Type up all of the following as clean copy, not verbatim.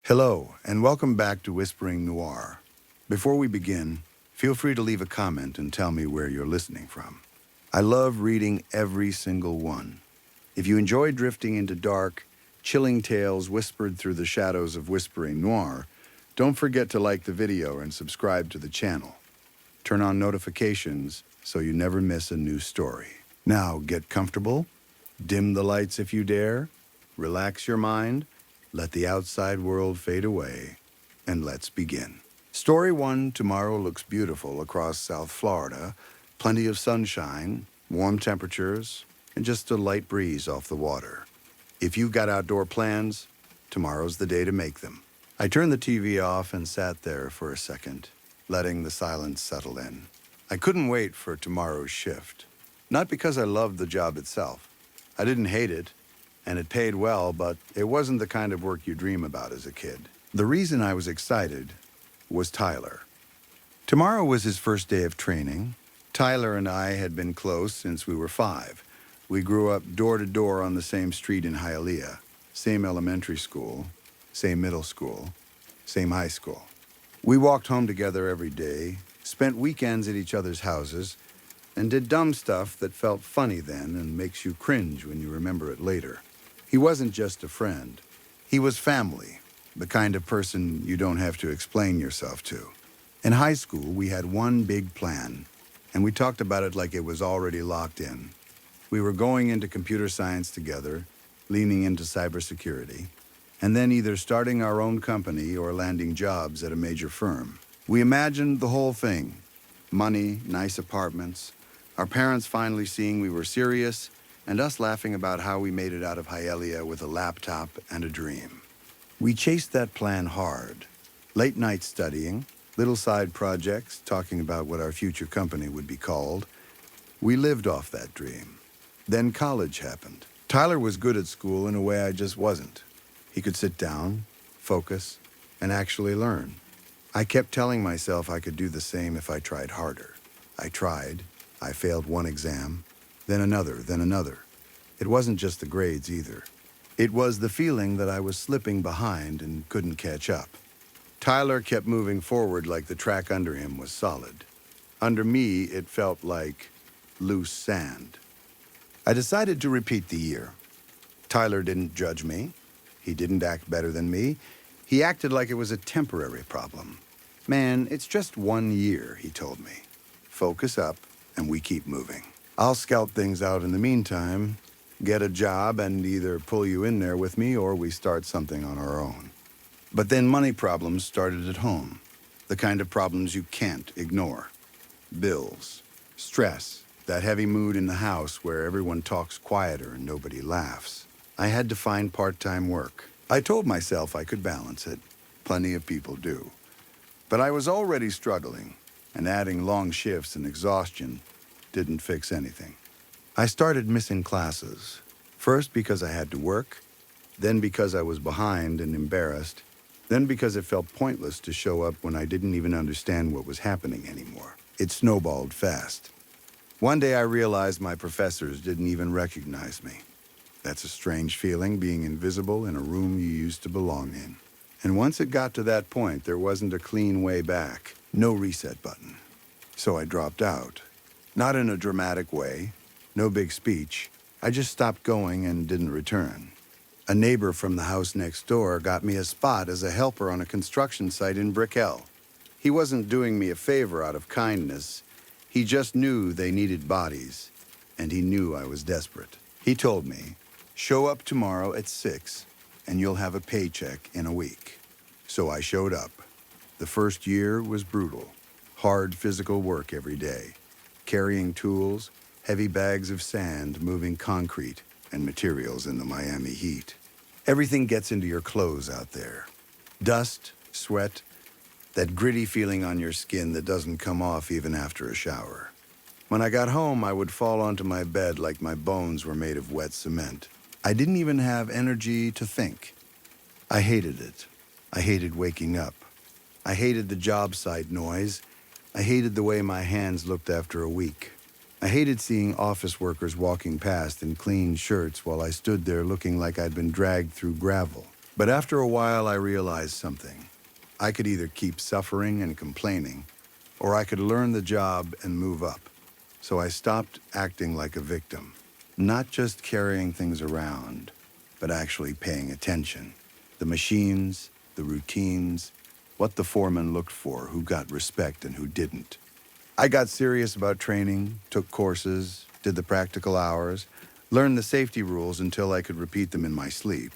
Hello, and welcome back to Whispering Noir. Before we begin, feel free to leave a comment and tell me where you're listening from. I love reading every single one. If you enjoy drifting into dark, chilling tales whispered through the shadows of Whispering Noir, don't forget to like the video and subscribe to the channel. Turn on notifications so you never miss a new story. Now, get comfortable, dim the lights if you dare, relax your mind, let the outside world fade away, and let's begin. Story 1, tomorrow looks beautiful across South Florida. Plenty of sunshine, warm temperatures, and just a light breeze off the water. If you've got outdoor plans, tomorrow's the day to make them. I turned the TV off and sat there for a second, letting the silence settle in. I couldn't wait for tomorrow's shift. Not because I loved the job itself. I didn't hate it, and it paid well, but it wasn't the kind of work you dream about as a kid. The reason I was excited was Tyler. Tomorrow was his first day of training. Tyler and I had been close since we were 5. We grew up door to door on the same street in Hialeah, same elementary school, same middle school, same high school. We walked home together every day, spent weekends at each other's houses, and did dumb stuff that felt funny then and makes you cringe when you remember it later. He wasn't just a friend. He was family, the kind of person you don't have to explain yourself to. In high school, we had one big plan, and we talked about it like it was already locked in. We were going into computer science together, leaning into cybersecurity, and then either starting our own company or landing jobs at a major firm. We imagined the whole thing: money, nice apartments, our parents finally seeing we were serious, and us laughing about how we made it out of Hialeah with a laptop and a dream. We chased that plan hard. Late nights studying, little side projects, talking about what our future company would be called. We lived off that dream. Then college happened. Tyler was good at school in a way I just wasn't. He could sit down, focus, and actually learn. I kept telling myself I could do the same if I tried harder. I tried. I failed one exam, then another, then another. It wasn't just the grades either. It was the feeling that I was slipping behind and couldn't catch up. Tyler kept moving forward like the track under him was solid. Under me, it felt like loose sand. I decided to repeat the year. Tyler didn't judge me. He didn't act better than me. He acted like it was a temporary problem. Man, it's just 1 year, he told me. Focus up, and we keep moving. I'll scout things out in the meantime, get a job, and either pull you in there with me or we start something on our own. But then money problems started at home, the kind of problems you can't ignore. Bills, stress, that heavy mood in the house where everyone talks quieter and nobody laughs. I had to find part-time work. I told myself I could balance it. Plenty of people do. But I was already struggling, and adding long shifts and exhaustion didn't fix anything. I started missing classes, first because I had to work, then because I was behind and embarrassed, then because it felt pointless to show up when I didn't even understand what was happening anymore. It snowballed fast. One day I realized my professors didn't even recognize me. That's a strange feeling, being invisible in a room you used to belong in. And once it got to that point, there wasn't a clean way back, no reset button. So I dropped out. Not in a dramatic way, no big speech. I just stopped going and didn't return. A neighbor from the house next door got me a spot as a helper on a construction site in Brickell. He wasn't doing me a favor out of kindness. He just knew they needed bodies, and he knew I was desperate. He told me, "Show up tomorrow at 6, and you'll have a paycheck in a week." So I showed up. The first year was brutal. Hard physical work every day. Carrying tools, heavy bags of sand, moving concrete and materials in the Miami heat. Everything gets into your clothes out there. Dust, sweat, that gritty feeling on your skin that doesn't come off even after a shower. When I got home, I would fall onto my bed like my bones were made of wet cement. I didn't even have energy to think. I hated it. I hated waking up. I hated the job site noise. I hated the way my hands looked after a week. I hated seeing office workers walking past in clean shirts while I stood there looking like I'd been dragged through gravel. But after a while, I realized something. I could either keep suffering and complaining, or I could learn the job and move up. So I stopped acting like a victim, not just carrying things around, but actually paying attention. The machines, the routines, what the foreman looked for, who got respect and who didn't. I got serious about training, took courses, did the practical hours, learned the safety rules until I could repeat them in my sleep.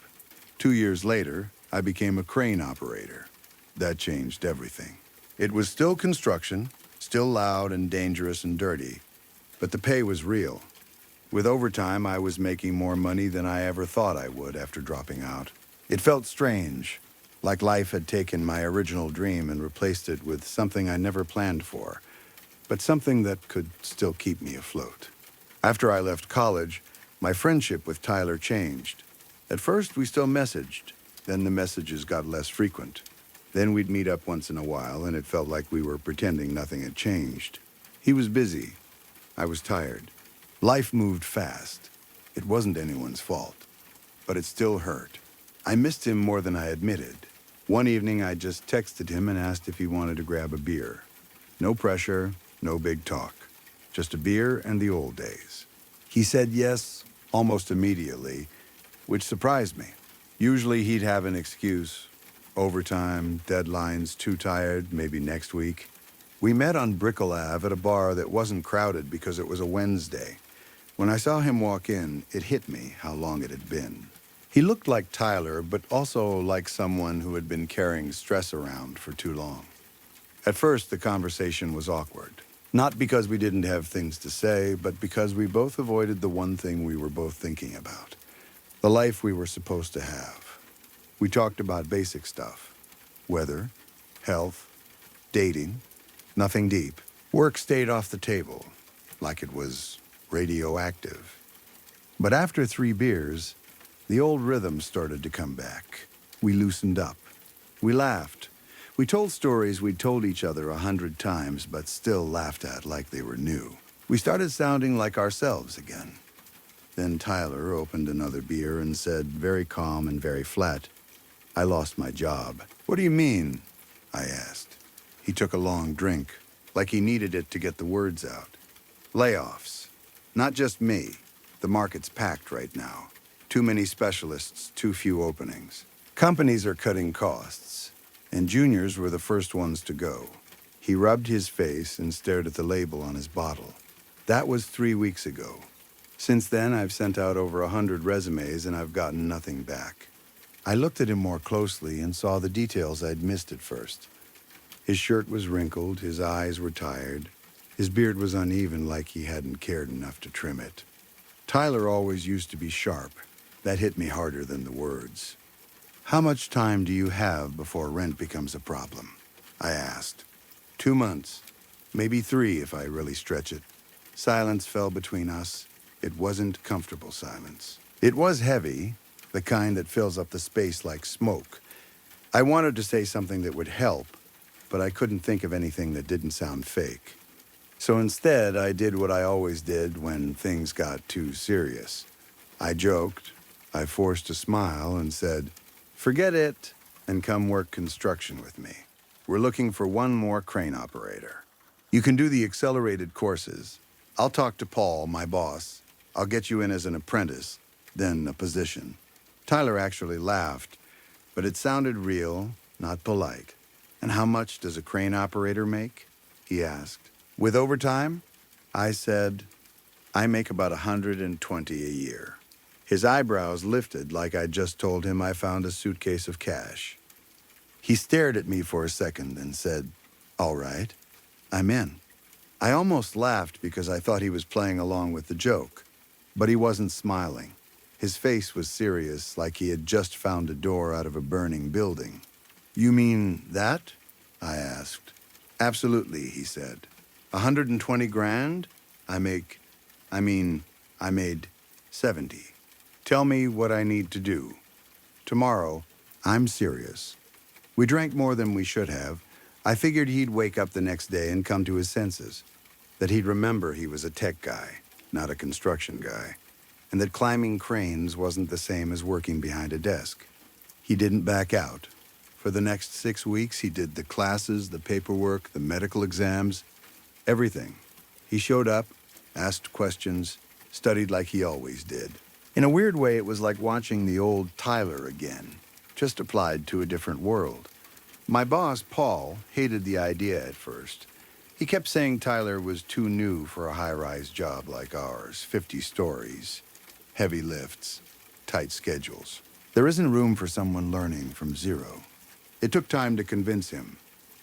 2 years later, I became a crane operator. That changed everything. It was still construction, still loud and dangerous and dirty, but the pay was real. With overtime, I was making more money than I ever thought I would after dropping out. It felt strange, like life had taken my original dream and replaced it with something I never planned for, but something that could still keep me afloat. After I left college, my friendship with Tyler changed. At first, we still messaged. Then the messages got less frequent. Then we'd meet up once in a while, and it felt like we were pretending nothing had changed. He was busy. I was tired. Life moved fast. It wasn't anyone's fault, but it still hurt. I missed him more than I admitted. One evening, I just texted him and asked if he wanted to grab a beer. No pressure, no big talk. Just a beer and the old days. He said yes almost immediately, which surprised me. Usually he'd have an excuse. Overtime, deadlines, too tired, maybe next week. We met on Brickell Ave at a bar that wasn't crowded because it was a Wednesday. When I saw him walk in, it hit me how long it had been. He looked like Tyler, but also like someone who had been carrying stress around for too long. At first, the conversation was awkward. Not because we didn't have things to say, but because we both avoided the one thing we were both thinking about. The life we were supposed to have. We talked about basic stuff. Weather, health, dating, nothing deep. Work stayed off the table, like it was radioactive. But after 3 beers, the old rhythm started to come back. We loosened up. We laughed. We told stories we'd told each other 100 times, but still laughed at like they were new. We started sounding like ourselves again. Then Tyler opened another beer and said, very calm and very flat, "I lost my job." "What do you mean?" I asked. He took a long drink, like he needed it to get the words out. "Layoffs. Not just me. The market's packed right now. Too many specialists, too few openings. Companies are cutting costs, and juniors were the first ones to go." He rubbed his face and stared at the label on his bottle. That was 3 weeks ago. Since then, I've sent out over 100 resumes and I've gotten nothing back. I looked at him more closely and saw the details I'd missed at first. His shirt was wrinkled, his eyes were tired, his beard was uneven like he hadn't cared enough to trim it. Tyler always used to be sharp. That hit me harder than the words. "How much time do you have before rent becomes a problem?" I asked. 2 months, maybe 3 if I really stretch it. Silence fell between us. It wasn't comfortable silence. It was heavy, the kind that fills up the space like smoke. I wanted to say something that would help, but I couldn't think of anything that didn't sound fake. So instead, I did what I always did when things got too serious. I joked, I forced a smile and said, "Forget it and come work construction with me. We're looking for one more crane operator. You can do the accelerated courses. I'll talk to Paul, my boss. I'll get you in as an apprentice, then a position." Tyler actually laughed, but it sounded real, not polite. "And how much does a crane operator make?" he asked. "With overtime?" I said, "I make about 120 a year." His eyebrows lifted like I just told him I found a suitcase of cash. He stared at me for a second and said, "All right, I'm in." I almost laughed because I thought he was playing along with the joke, but he wasn't smiling. His face was serious, like he had just found a door out of a burning building. "You mean that?" I asked. "Absolutely," he said. 120 grand? I made 70. Tell me what I need to do. Tomorrow, I'm serious." We drank more than we should have. I figured he'd wake up the next day and come to his senses, that he'd remember he was a tech guy, not a construction guy, and that climbing cranes wasn't the same as working behind a desk. He didn't back out. For the next 6 weeks, he did the classes, the paperwork, the medical exams, everything. He showed up, asked questions, studied like he always did. In a weird way, it was like watching the old Tyler again, just applied to a different world. My boss, Paul, hated the idea at first. He kept saying Tyler was too new for a high-rise job like ours, 50 stories, heavy lifts, tight schedules. There isn't room for someone learning from zero. It took time to convince him.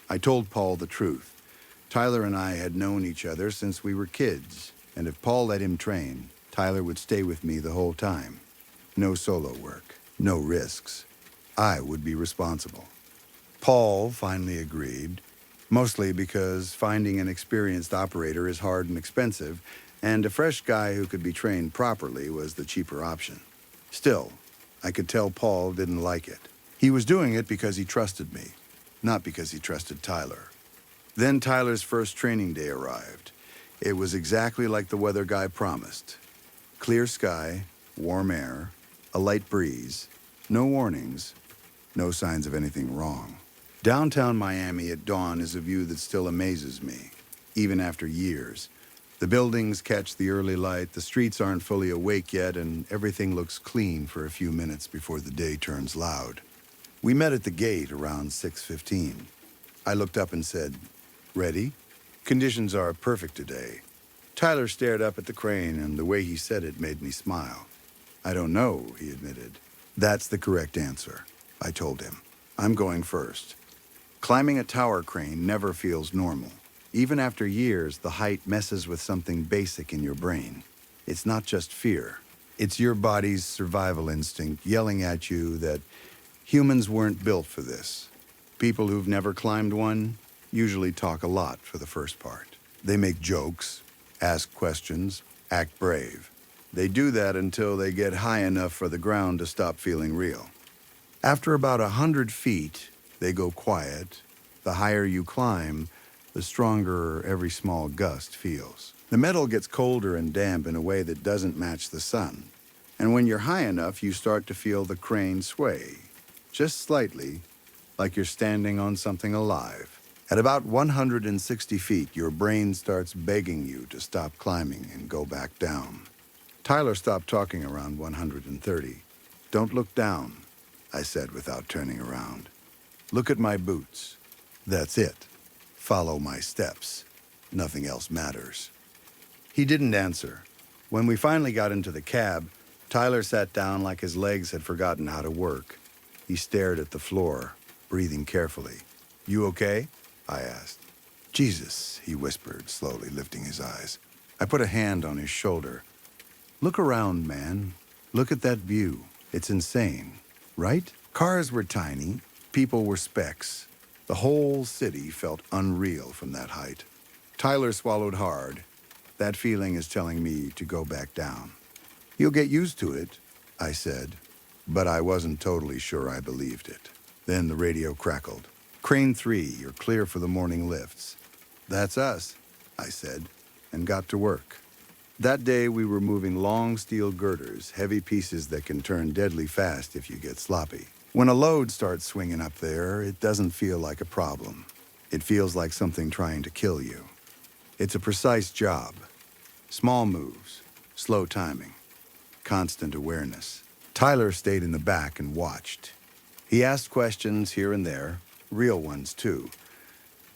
I told Paul the truth. Tyler and I had known each other since we were kids, and if Paul let him train, Tyler would stay with me the whole time. No solo work, no risks. I would be responsible. Paul finally agreed, mostly because finding an experienced operator is hard and expensive, and a fresh guy who could be trained properly was the cheaper option. Still, I could tell Paul didn't like it. He was doing it because he trusted me, not because he trusted Tyler. Then Tyler's first training day arrived. It was exactly like the weather guy promised. Clear sky, warm air, a light breeze, no warnings, no signs of anything wrong. Downtown Miami at dawn is a view that still amazes me, even after years. The buildings catch the early light, the streets aren't fully awake yet, and everything looks clean for a few minutes before the day turns loud. We met at the gate around 6:15. I looked up and said, "Ready?" "Conditions are perfect today." Tyler stared up at the crane, and the way he said it made me smile. "I don't know," he admitted. "That's the correct answer," I told him. "I'm going first." Climbing a tower crane never feels normal. Even after years, the height messes with something basic in your brain. It's not just fear. It's your body's survival instinct yelling at you that humans weren't built for this. People who've never climbed one usually talk a lot for the first part. They make jokes, ask questions, act brave. They do that until they get high enough for the ground to stop feeling real. After about 100 feet, they go quiet. The higher you climb, the stronger every small gust feels. The metal gets colder and damp in a way that doesn't match the sun. And when you're high enough, you start to feel the crane sway, just slightly, like you're standing on something alive. At about 160 feet, your brain starts begging you to stop climbing and go back down. Tyler stopped talking around 130. "Don't look down," I said without turning around. "Look at my boots. That's it. Follow my steps. Nothing else matters." He didn't answer. When we finally got into the cab, Tyler sat down like his legs had forgotten how to work. He stared at the floor, breathing carefully. "You okay?" I asked. "Jesus," he whispered, slowly lifting his eyes. I put a hand on his shoulder. "Look around, man. Look at that view. It's insane, right? Cars were tiny. People were specks. The whole city felt unreal from that height." Tyler swallowed hard. "That feeling is telling me to go back down." "You'll get used to it," I said, but I wasn't totally sure I believed it. Then the radio crackled. "Crane 3, you're clear for the morning lifts." "That's us," I said, and got to work. That day we were moving long steel girders, heavy pieces that can turn deadly fast if you get sloppy. When a load starts swinging up there, it doesn't feel like a problem. It feels like something trying to kill you. It's a precise job. Small moves, slow timing, constant awareness. Tyler stayed in the back and watched. He asked questions here and there, real ones too.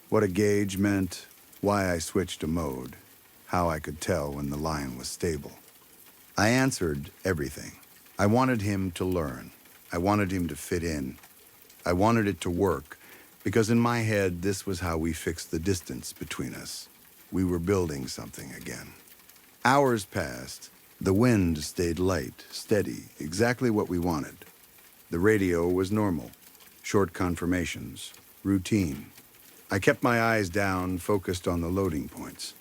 What a gauge meant, why I switched a mode, how I could tell when the line was stable. I answered everything. I wanted him to learn. I wanted him to fit in. I wanted it to work, because in my head, this was how we fixed the distance between us. We were building something again. Hours passed. The wind stayed light, steady, exactly what we wanted. The radio was normal. Short confirmations, routine. I kept my eyes down, focused on the loading points.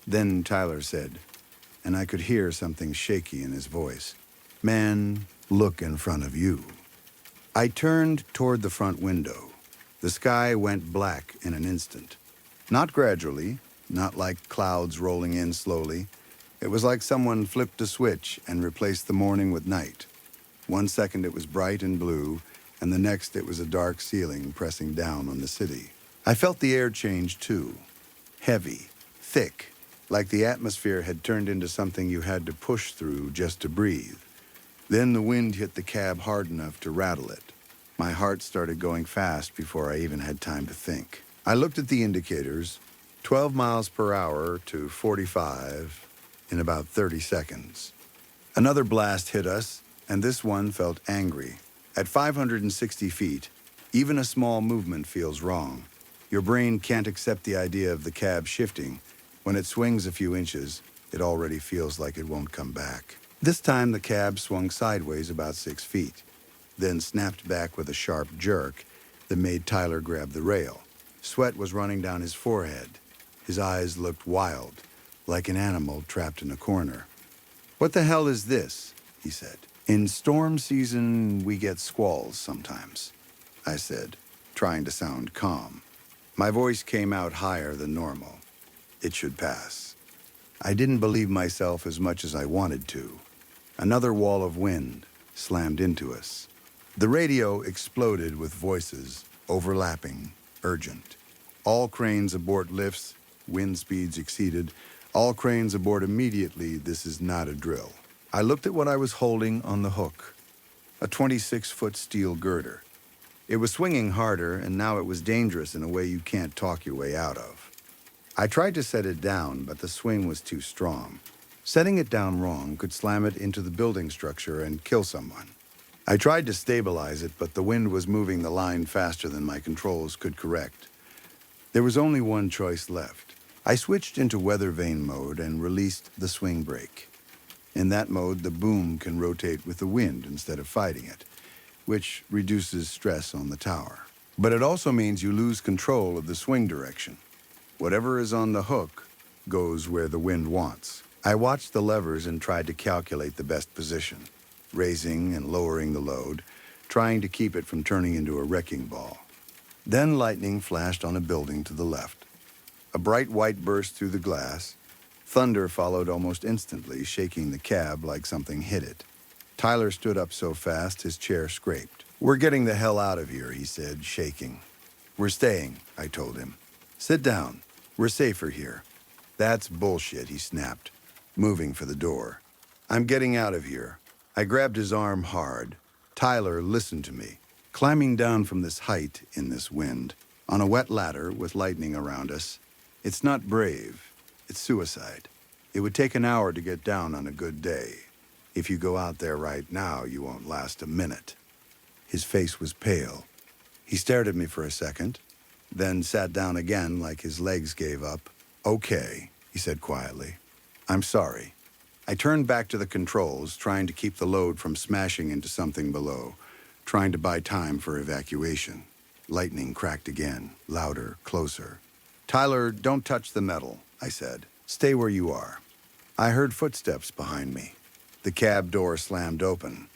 Then Tyler said, and I could hear something shaky in his voice, "Man, look in front of you." I turned toward the front window. The sky went black in an instant. Not gradually, not like clouds rolling in slowly. It was like someone flipped a switch and replaced the morning with night. 1 second it was bright and blue, and the next it was a dark ceiling pressing down on the city. I felt the air change too. Heavy, thick, like the atmosphere had turned into something you had to push through just to breathe. Then the wind hit the cab hard enough to rattle it. My heart started going fast before I even had time to think. I looked at the indicators, 12 miles per hour to 45 in about 30 seconds. Another blast hit us, and this one felt angry. At 560 feet, even a small movement feels wrong. Your brain can't accept the idea of the cab shifting. When it swings a few inches, it already feels like it won't come back. This time the cab swung sideways about 6 feet, then snapped back with a sharp jerk that made Tyler grab the rail. Sweat was running down his forehead. His eyes looked wild, like an animal trapped in a corner. "What the hell is this?" he said. "In storm season, we get squalls sometimes," I said, trying to sound calm. My voice came out higher than normal. It should pass. I didn't believe myself as much as I wanted to. Another wall of wind slammed into us. The radio exploded with voices, overlapping, urgent. "All cranes abort lifts, wind speeds exceeded. All cranes aboard immediately, this is not a drill." I looked at what I was holding on the hook, a 26-foot steel girder. It was swinging harder, and now it was dangerous in a way you can't talk your way out of. I tried to set it down, but the swing was too strong. Setting it down wrong could slam it into the building structure and kill someone. I tried to stabilize it, but the wind was moving the line faster than my controls could correct. There was only one choice left. I switched into weather vane mode and released the swing brake. In that mode, the boom can rotate with the wind instead of fighting it, which reduces stress on the tower. But it also means you lose control of the swing direction. Whatever is on the hook goes where the wind wants. I watched the levers and tried to calculate the best position, raising and lowering the load, trying to keep it from turning into a wrecking ball. Then lightning flashed on a building to the left. A bright white burst through the glass. Thunder followed almost instantly, shaking the cab like something hit it. Tyler stood up so fast his chair scraped. "We're getting the hell out of here," he said, shaking. "We're staying," I told him. "Sit down. We're safer here." "That's bullshit," he snapped, moving for the door. "I'm getting out of here." I grabbed his arm hard. "Tyler, listen to me. Climbing down from this height in this wind, on a wet ladder with lightning around us, it's not brave. It's suicide. It would take an hour to get down on a good day. If you go out there right now, you won't last a minute." His face was pale. He stared at me for a second, then sat down again like his legs gave up. "Okay," he said quietly. "I'm sorry." I turned back to the controls, trying to keep the load from smashing into something below, trying to buy time for evacuation. Lightning cracked again, louder, closer. "Tyler, don't touch the metal," I said. "Stay where you are." I heard footsteps behind me. The cab door slammed open.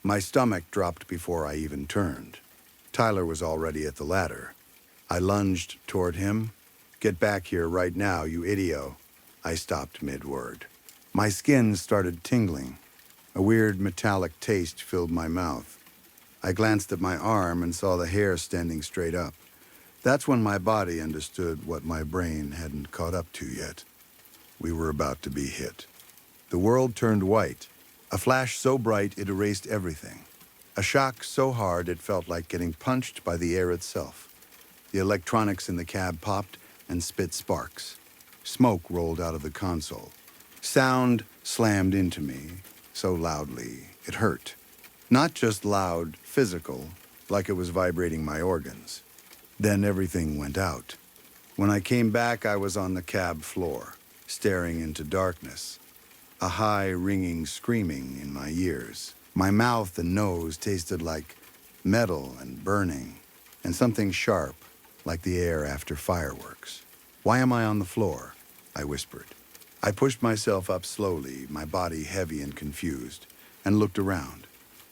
My stomach dropped before I even turned. Tyler was already at the ladder. I lunged toward him. "Get back here right now, you idiot." I stopped mid-word. My skin started tingling. A weird metallic taste filled my mouth. I glanced at my arm and saw the hair standing straight up. That's when my body understood what my brain hadn't caught up to yet. We were about to be hit. The world turned white. A flash so bright it erased everything. A shock so hard it felt like getting punched by the air itself. The electronics in the cab popped and spit sparks. Smoke rolled out of the console. Sound slammed into me so loudly it hurt. Not just loud, physical, like it was vibrating my organs. Then everything went out. When I came back, I was on the cab floor, staring into darkness. A high, ringing screaming in my ears. My mouth and nose tasted like metal and burning, and something sharp, like the air after fireworks. "Why am I on the floor?" I whispered. I pushed myself up slowly, my body heavy and confused, and looked around.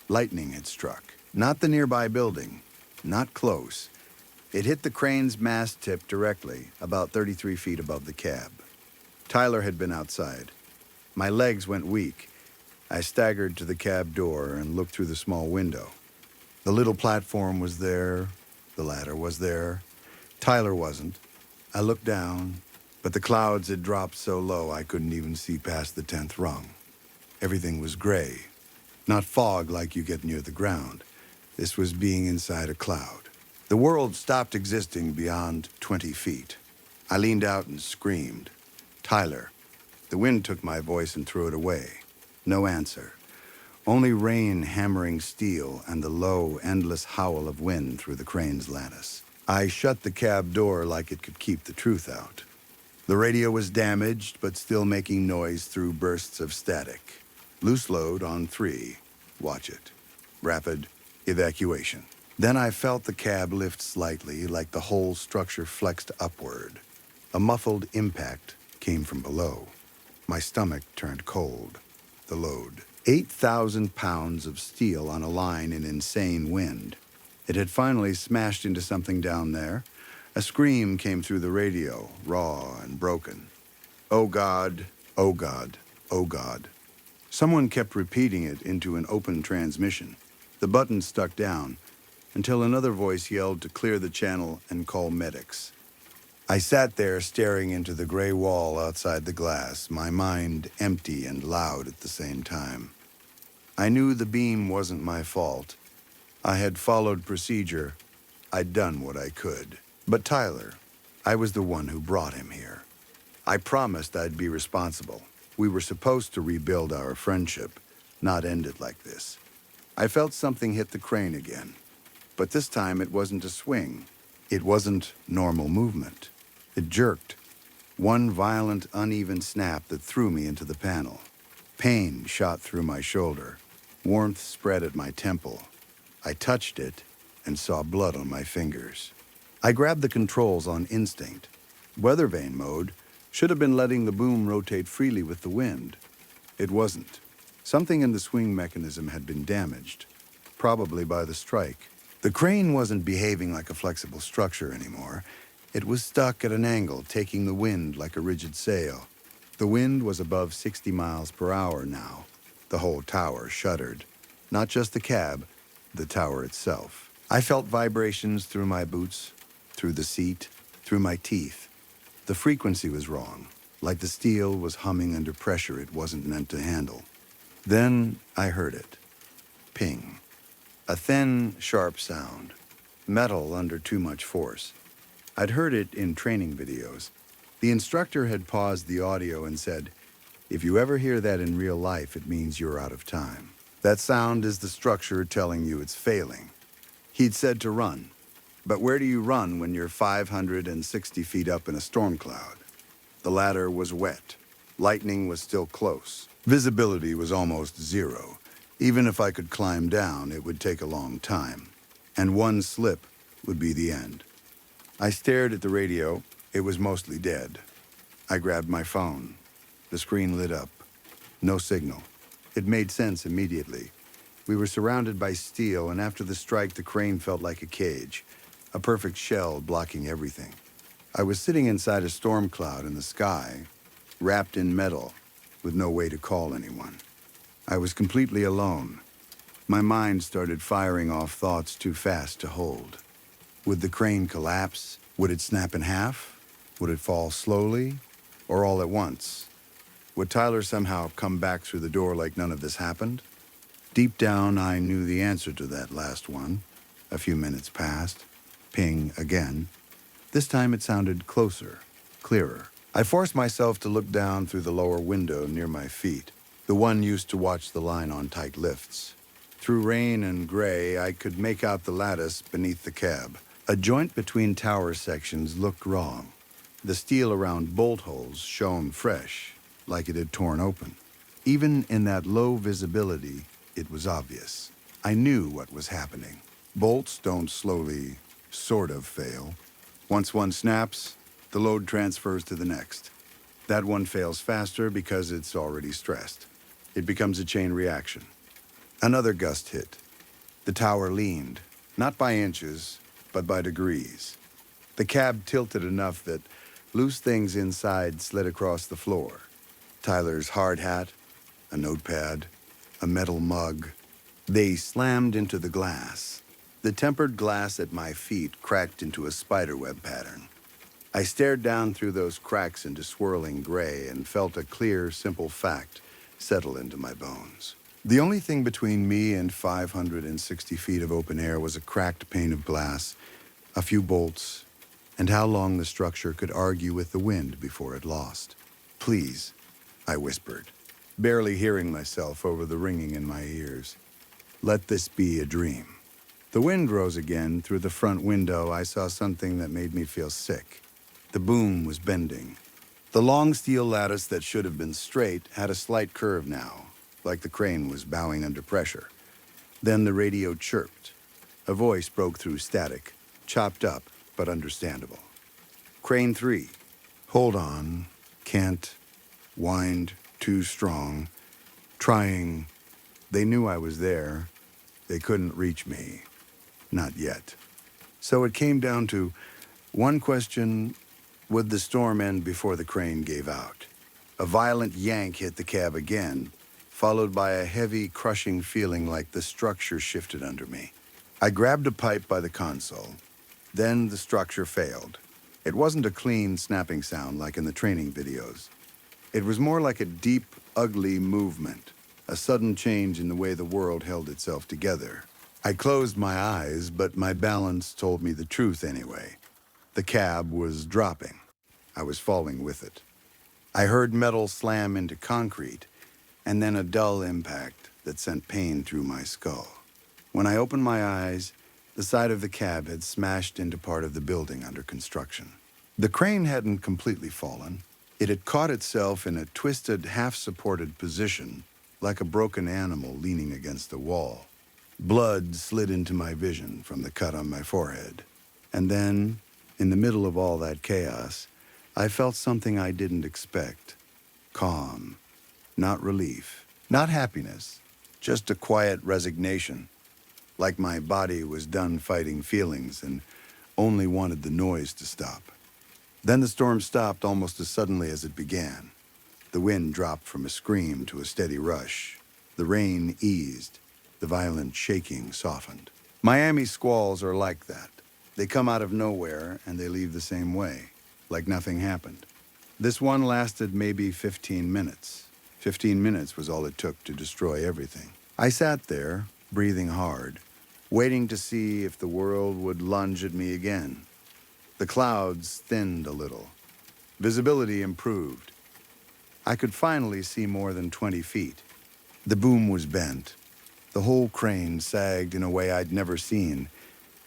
Lightning had struck. Not the nearby building. Not close. It hit the crane's mast tip directly, about 33 feet above the cab. Tyler had been outside. My legs went weak. I staggered to the cab door and looked through the small window. The little platform was there. The ladder was there. Tyler wasn't. I looked down, but the clouds had dropped so low I couldn't even see past the 10th rung. Everything was gray. Not fog like you get near the ground. This was being inside a cloud. The world stopped existing beyond 20 feet. I leaned out and screamed. Tyler. The wind took my voice and threw it away. No answer. Only rain hammering steel and the low, endless howl of wind through the crane's lattice. I shut the cab door like it could keep the truth out. The radio was damaged, but still making noise through bursts of static. Loose load on 3. Watch it. Rapid evacuation. Then I felt the cab lift slightly, like the whole structure flexed upward. A muffled impact came from below. My stomach turned cold. The load. 8,000 pounds of steel on a line in insane wind. It had finally smashed into something down there. A scream came through the radio, raw and broken. Oh God, oh God, oh God. Someone kept repeating it into an open transmission. The button stuck down until another voice yelled to clear the channel and call medics. I sat there staring into the gray wall outside the glass, my mind empty and loud at the same time. I knew the beam wasn't my fault. I had followed procedure. I'd done what I could. But Tyler, I was the one who brought him here. I promised I'd be responsible. We were supposed to rebuild our friendship, not end it like this. I felt something hit the crane again. But this time it wasn't a swing. It wasn't normal movement. It jerked. One violent, uneven snap that threw me into the panel. Pain shot through my shoulder. Warmth spread at my temple. I touched it and saw blood on my fingers. I grabbed the controls on instinct. Weather vane mode should have been letting the boom rotate freely with the wind. It wasn't. Something in the swing mechanism had been damaged, probably by the strike. The crane wasn't behaving like a flexible structure anymore. It was stuck at an angle, taking the wind like a rigid sail. The wind was above 60 miles per hour now. The whole tower shuddered. Not just the cab, the tower itself. I felt vibrations through my boots, through the seat, through my teeth. The frequency was wrong, like the steel was humming under pressure it wasn't meant to handle. Then I heard it. Ping. A thin, sharp sound. Metal under too much force. I'd heard it in training videos. The instructor had paused the audio and said, "If you ever hear that in real life, it means you're out of time. That sound is the structure telling you it's failing." He'd said to run. But where do you run when you're 560 feet up in a storm cloud? The ladder was wet. Lightning was still close. Visibility was almost zero. Even if I could climb down, it would take a long time. And one slip would be the end. I stared at the radio. It was mostly dead. I grabbed my phone. The screen lit up. No signal. It made sense immediately. We were surrounded by steel, and after the strike, the crane felt like a cage, a perfect shell blocking everything. I was sitting inside a storm cloud in the sky, wrapped in metal, with no way to call anyone. I was completely alone. My mind started firing off thoughts too fast to hold. Would the crane collapse? Would it snap in half? Would it fall slowly? Or all at once? Would Tyler somehow come back through the door like none of this happened? Deep down, I knew the answer to that last one. A few minutes passed. Ping again. This time it sounded closer, clearer. I forced myself to look down through the lower window near my feet, the one used to watch the line on tight lifts. Through rain and gray, I could make out the lattice beneath the cab. A joint between tower sections looked wrong. The steel around bolt holes shone fresh, like it had torn open. Even in that low visibility, it was obvious. I knew what was happening. Bolts don't slowly, sort of fail. Once one snaps, the load transfers to the next. That one fails faster because it's already stressed. It becomes a chain reaction. Another gust hit. The tower leaned, not by inches, but by degrees. The cab tilted enough that loose things inside slid across the floor. Tyler's hard hat, a notepad, a metal mug. They slammed into the glass. The tempered glass at my feet cracked into a spiderweb pattern. I stared down through those cracks into swirling gray and felt a clear, simple fact settle into my bones. The only thing between me and 560 feet of open air was a cracked pane of glass, a few bolts, and how long the structure could argue with the wind before it lost. "Please," I whispered, barely hearing myself over the ringing in my ears. "Let this be a dream." The wind rose again. Through the front window, I saw something that made me feel sick. The boom was bending. The long steel lattice that should have been straight had a slight curve now, like the crane was bowing under pressure. Then the radio chirped. A voice broke through static, chopped up but understandable. "Crane 3. Hold on. Can't. Wind. Too strong. Trying." They knew I was there. They couldn't reach me. Not yet. So it came down to one question: would the storm end before the crane gave out? A violent yank hit the cab again, followed by a heavy, crushing feeling like the structure shifted under me. I grabbed a pipe by the console. Then the structure failed. It wasn't a clean, snapping sound like in the training videos. It was more like a deep, ugly movement, a sudden change in the way the world held itself together. I closed my eyes, but my balance told me the truth anyway. The cab was dropping. I was falling with it. I heard metal slam into concrete, and then a dull impact that sent pain through my skull. When I opened my eyes, the side of the cab had smashed into part of the building under construction. The crane hadn't completely fallen. It had caught itself in a twisted, half-supported position, like a broken animal leaning against the wall. Blood slid into my vision from the cut on my forehead. And then, in the middle of all that chaos, I felt something I didn't expect. Calm. Not relief. Not happiness. Just a quiet resignation. Like my body was done fighting feelings and only wanted the noise to stop. Then the storm stopped almost as suddenly as it began. The wind dropped from a scream to a steady rush. The rain eased. The violent shaking softened. Miami squalls are like that. They come out of nowhere and they leave the same way, like nothing happened. This one lasted maybe 15 minutes. 15 minutes was all it took to destroy everything. I sat there, breathing hard, waiting to see if the world would lunge at me again. The clouds thinned a little. Visibility improved. I could finally see more than 20 feet. The boom was bent. The whole crane sagged in a way I'd never seen.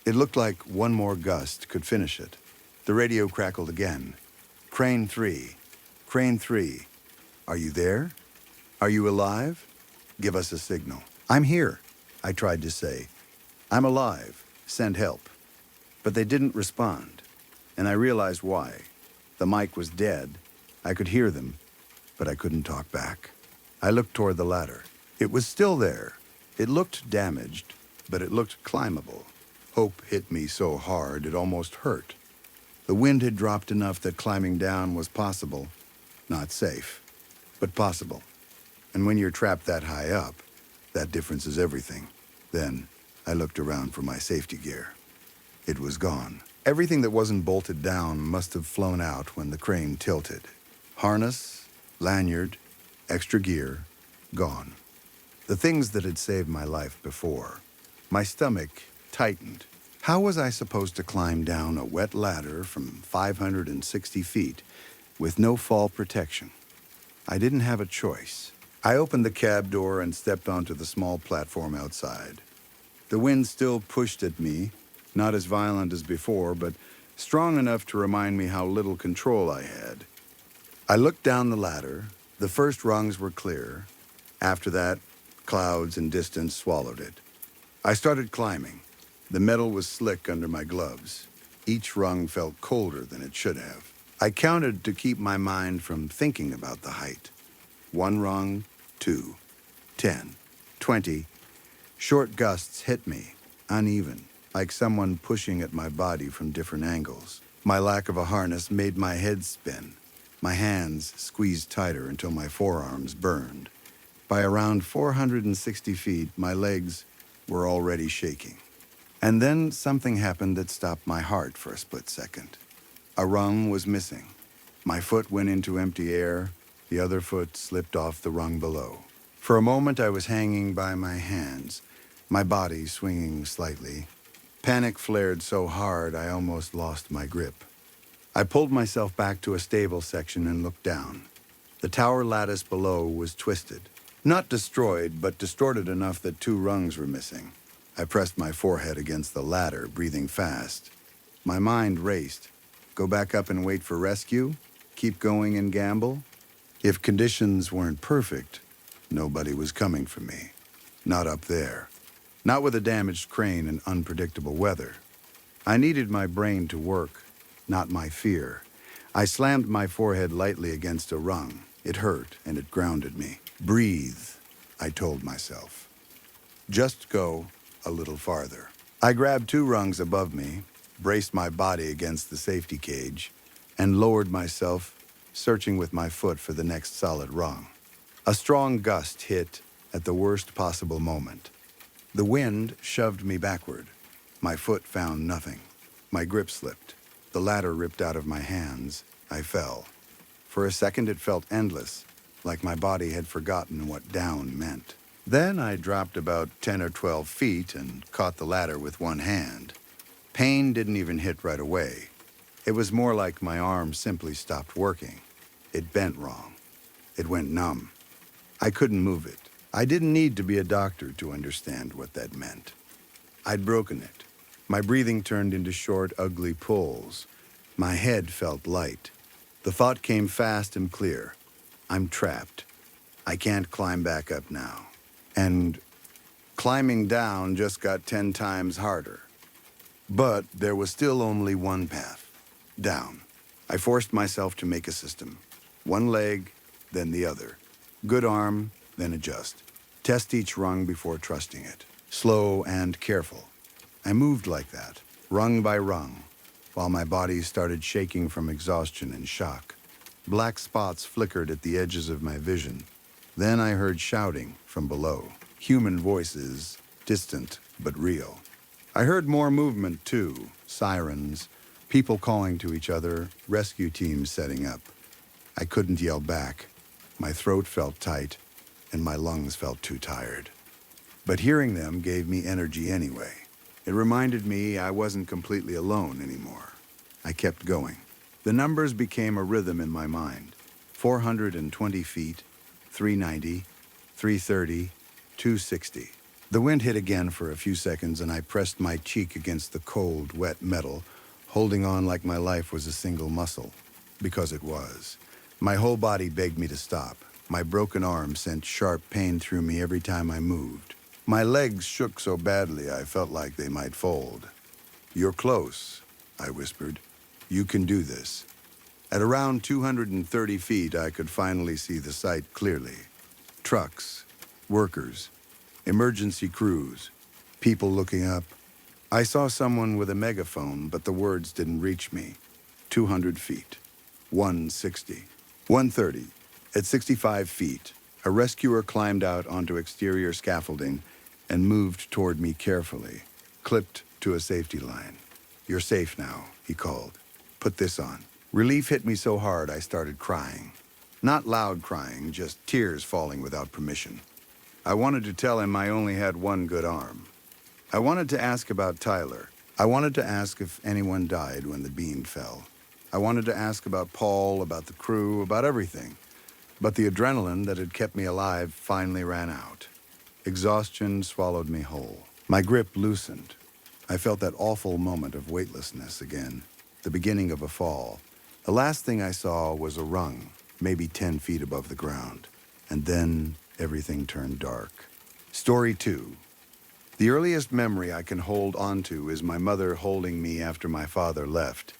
It looked like one more gust could finish it. The radio crackled again. "Crane 3. Crane 3. Are you there? Are you alive? Give us a signal." "I'm here," I tried to say. "I'm alive. Send help." But they didn't respond, and I realized why. The mic was dead. I could hear them, but I couldn't talk back. I looked toward the ladder. It was still there. It looked damaged, but it looked climbable. Hope hit me so hard it almost hurt. The wind had dropped enough that climbing down was possible. Not safe, but possible. And when you're trapped that high up, that difference is everything. Then I looked around for my safety gear. It was gone. Everything that wasn't bolted down must have flown out when the crane tilted. Harness, lanyard, extra gear, gone. The things that had saved my life before. My stomach tightened. How was I supposed to climb down a wet ladder from 560 feet with no fall protection? I didn't have a choice. I opened the cab door and stepped onto the small platform outside. The wind still pushed at me, not as violent as before, but strong enough to remind me how little control I had. I looked down the ladder. The first rungs were clear. After that, clouds and distance swallowed it. I started climbing. The metal was slick under my gloves. Each rung felt colder than it should have. I counted to keep my mind from thinking about the height. 1 rung, 2, 10, 20. Short gusts hit me, uneven, like someone pushing at my body from different angles. My lack of a harness made my head spin. My hands squeezed tighter until my forearms burned. By around 460 feet, my legs were already shaking. And then something happened that stopped my heart for a split second. A rung was missing. My foot went into empty air, the other foot slipped off the rung below. For a moment I was hanging by my hands, my body swinging slightly. Panic flared so hard I almost lost my grip. I pulled myself back to a stable section and looked down. The tower lattice below was twisted. Not destroyed, but distorted enough that 2 rungs were missing. I pressed my forehead against the ladder, breathing fast. My mind raced. Go back up and wait for rescue? Keep going and gamble? If conditions weren't perfect, nobody was coming for me. Not up there. Not with a damaged crane and unpredictable weather. I needed my brain to work, not my fear. I slammed my forehead lightly against a rung. It hurt and it grounded me. Breathe, I told myself. Just go a little farther. I grabbed 2 rungs above me, braced my body against the safety cage, and lowered myself, searching with my foot for the next solid rung. A strong gust hit at the worst possible moment. The wind shoved me backward. My foot found nothing. My grip slipped. The ladder ripped out of my hands. I fell. For a second it felt endless, like my body had forgotten what down meant. Then I dropped about 10 or 12 feet and caught the ladder with one hand. Pain didn't even hit right away. It was more like my arm simply stopped working. It bent wrong. It went numb. I couldn't move it. I didn't need to be a doctor to understand what that meant. I'd broken it. My breathing turned into short, ugly pulls. My head felt light. The thought came fast and clear. I'm trapped. I can't climb back up now. And climbing down just got 10 times harder. But there was still only one path. Down. I forced myself to make a system. One leg, then the other. Good arm, then adjust. Test each rung before trusting it. Slow and careful. I moved like that, rung by rung, while my body started shaking from exhaustion and shock. Black spots flickered at the edges of my vision. Then I heard shouting from below. Human voices, distant but real. I heard more movement too, sirens, people calling to each other, rescue teams setting up. I couldn't yell back. My throat felt tight, and my lungs felt too tired. But hearing them gave me energy anyway. It reminded me I wasn't completely alone anymore. I kept going. The numbers became a rhythm in my mind. 420 feet, 390, 330, 260. The wind hit again for a few seconds, and I pressed my cheek against the cold, wet metal, holding on like my life was a single muscle. Because it was. My whole body begged me to stop. My broken arm sent sharp pain through me every time I moved. My legs shook so badly I felt like they might fold. "You're close," I whispered. "You can do this." At around 230 feet, I could finally see the site clearly. Trucks, workers, emergency crews, people looking up. I saw someone with a megaphone, but the words didn't reach me. 200 feet, 160, 130. At 65 feet, a rescuer climbed out onto exterior scaffolding and moved toward me carefully, clipped to a safety line. "You're safe now," he called. "Put this on." Relief hit me so hard I started crying. Not loud crying, just tears falling without permission. I wanted to tell him I only had one good arm. I wanted to ask about Tyler. I wanted to ask if anyone died when the beam fell. I wanted to ask about Paul, about the crew, about everything. But the adrenaline that had kept me alive finally ran out. Exhaustion swallowed me whole. My grip loosened. I felt that awful moment of weightlessness again, the beginning of a fall. The last thing I saw was a rung, maybe 10 feet above the ground. And then everything turned dark. Story 2. The earliest memory I can hold onto is my mother holding me after my father left.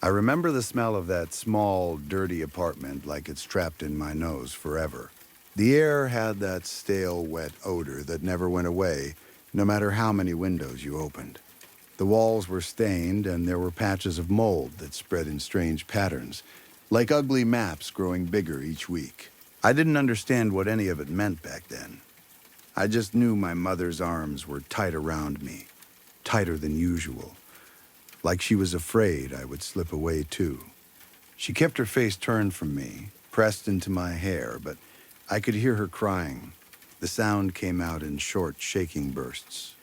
I remember the smell of that small, dirty apartment like it's trapped in my nose forever. The air had that stale, wet odor that never went away, no matter how many windows you opened. The walls were stained, and there were patches of mold that spread in strange patterns, like ugly maps growing bigger each week. I didn't understand what any of it meant back then. I just knew my mother's arms were tight around me, tighter than usual, like she was afraid I would slip away too. She kept her face turned from me, pressed into my hair, but I could hear her crying. The sound came out in short, shaking bursts.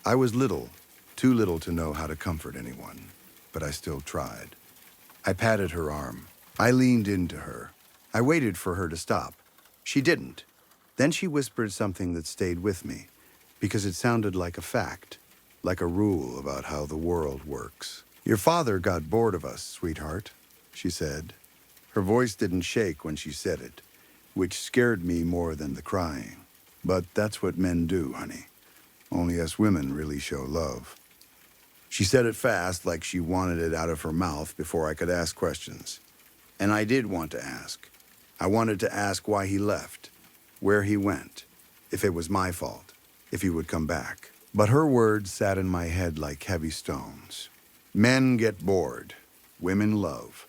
I was little, too little to know how to comfort anyone, but I still tried. I patted her arm. I leaned into her. I waited for her to stop. She didn't. Then she whispered something that stayed with me, because it sounded like a fact, like a rule about how the world works. "Your father got bored of us, sweetheart," she said. Her voice didn't shake when she said it, which scared me more than the crying. But that's what men do, honey. Only us women really show love. She said it fast, like she wanted it out of her mouth before I could ask questions. And I did want to ask. I wanted to ask why he left, where he went, if it was my fault, if he would come back. But her words sat in my head like heavy stones. Men get bored. Women love.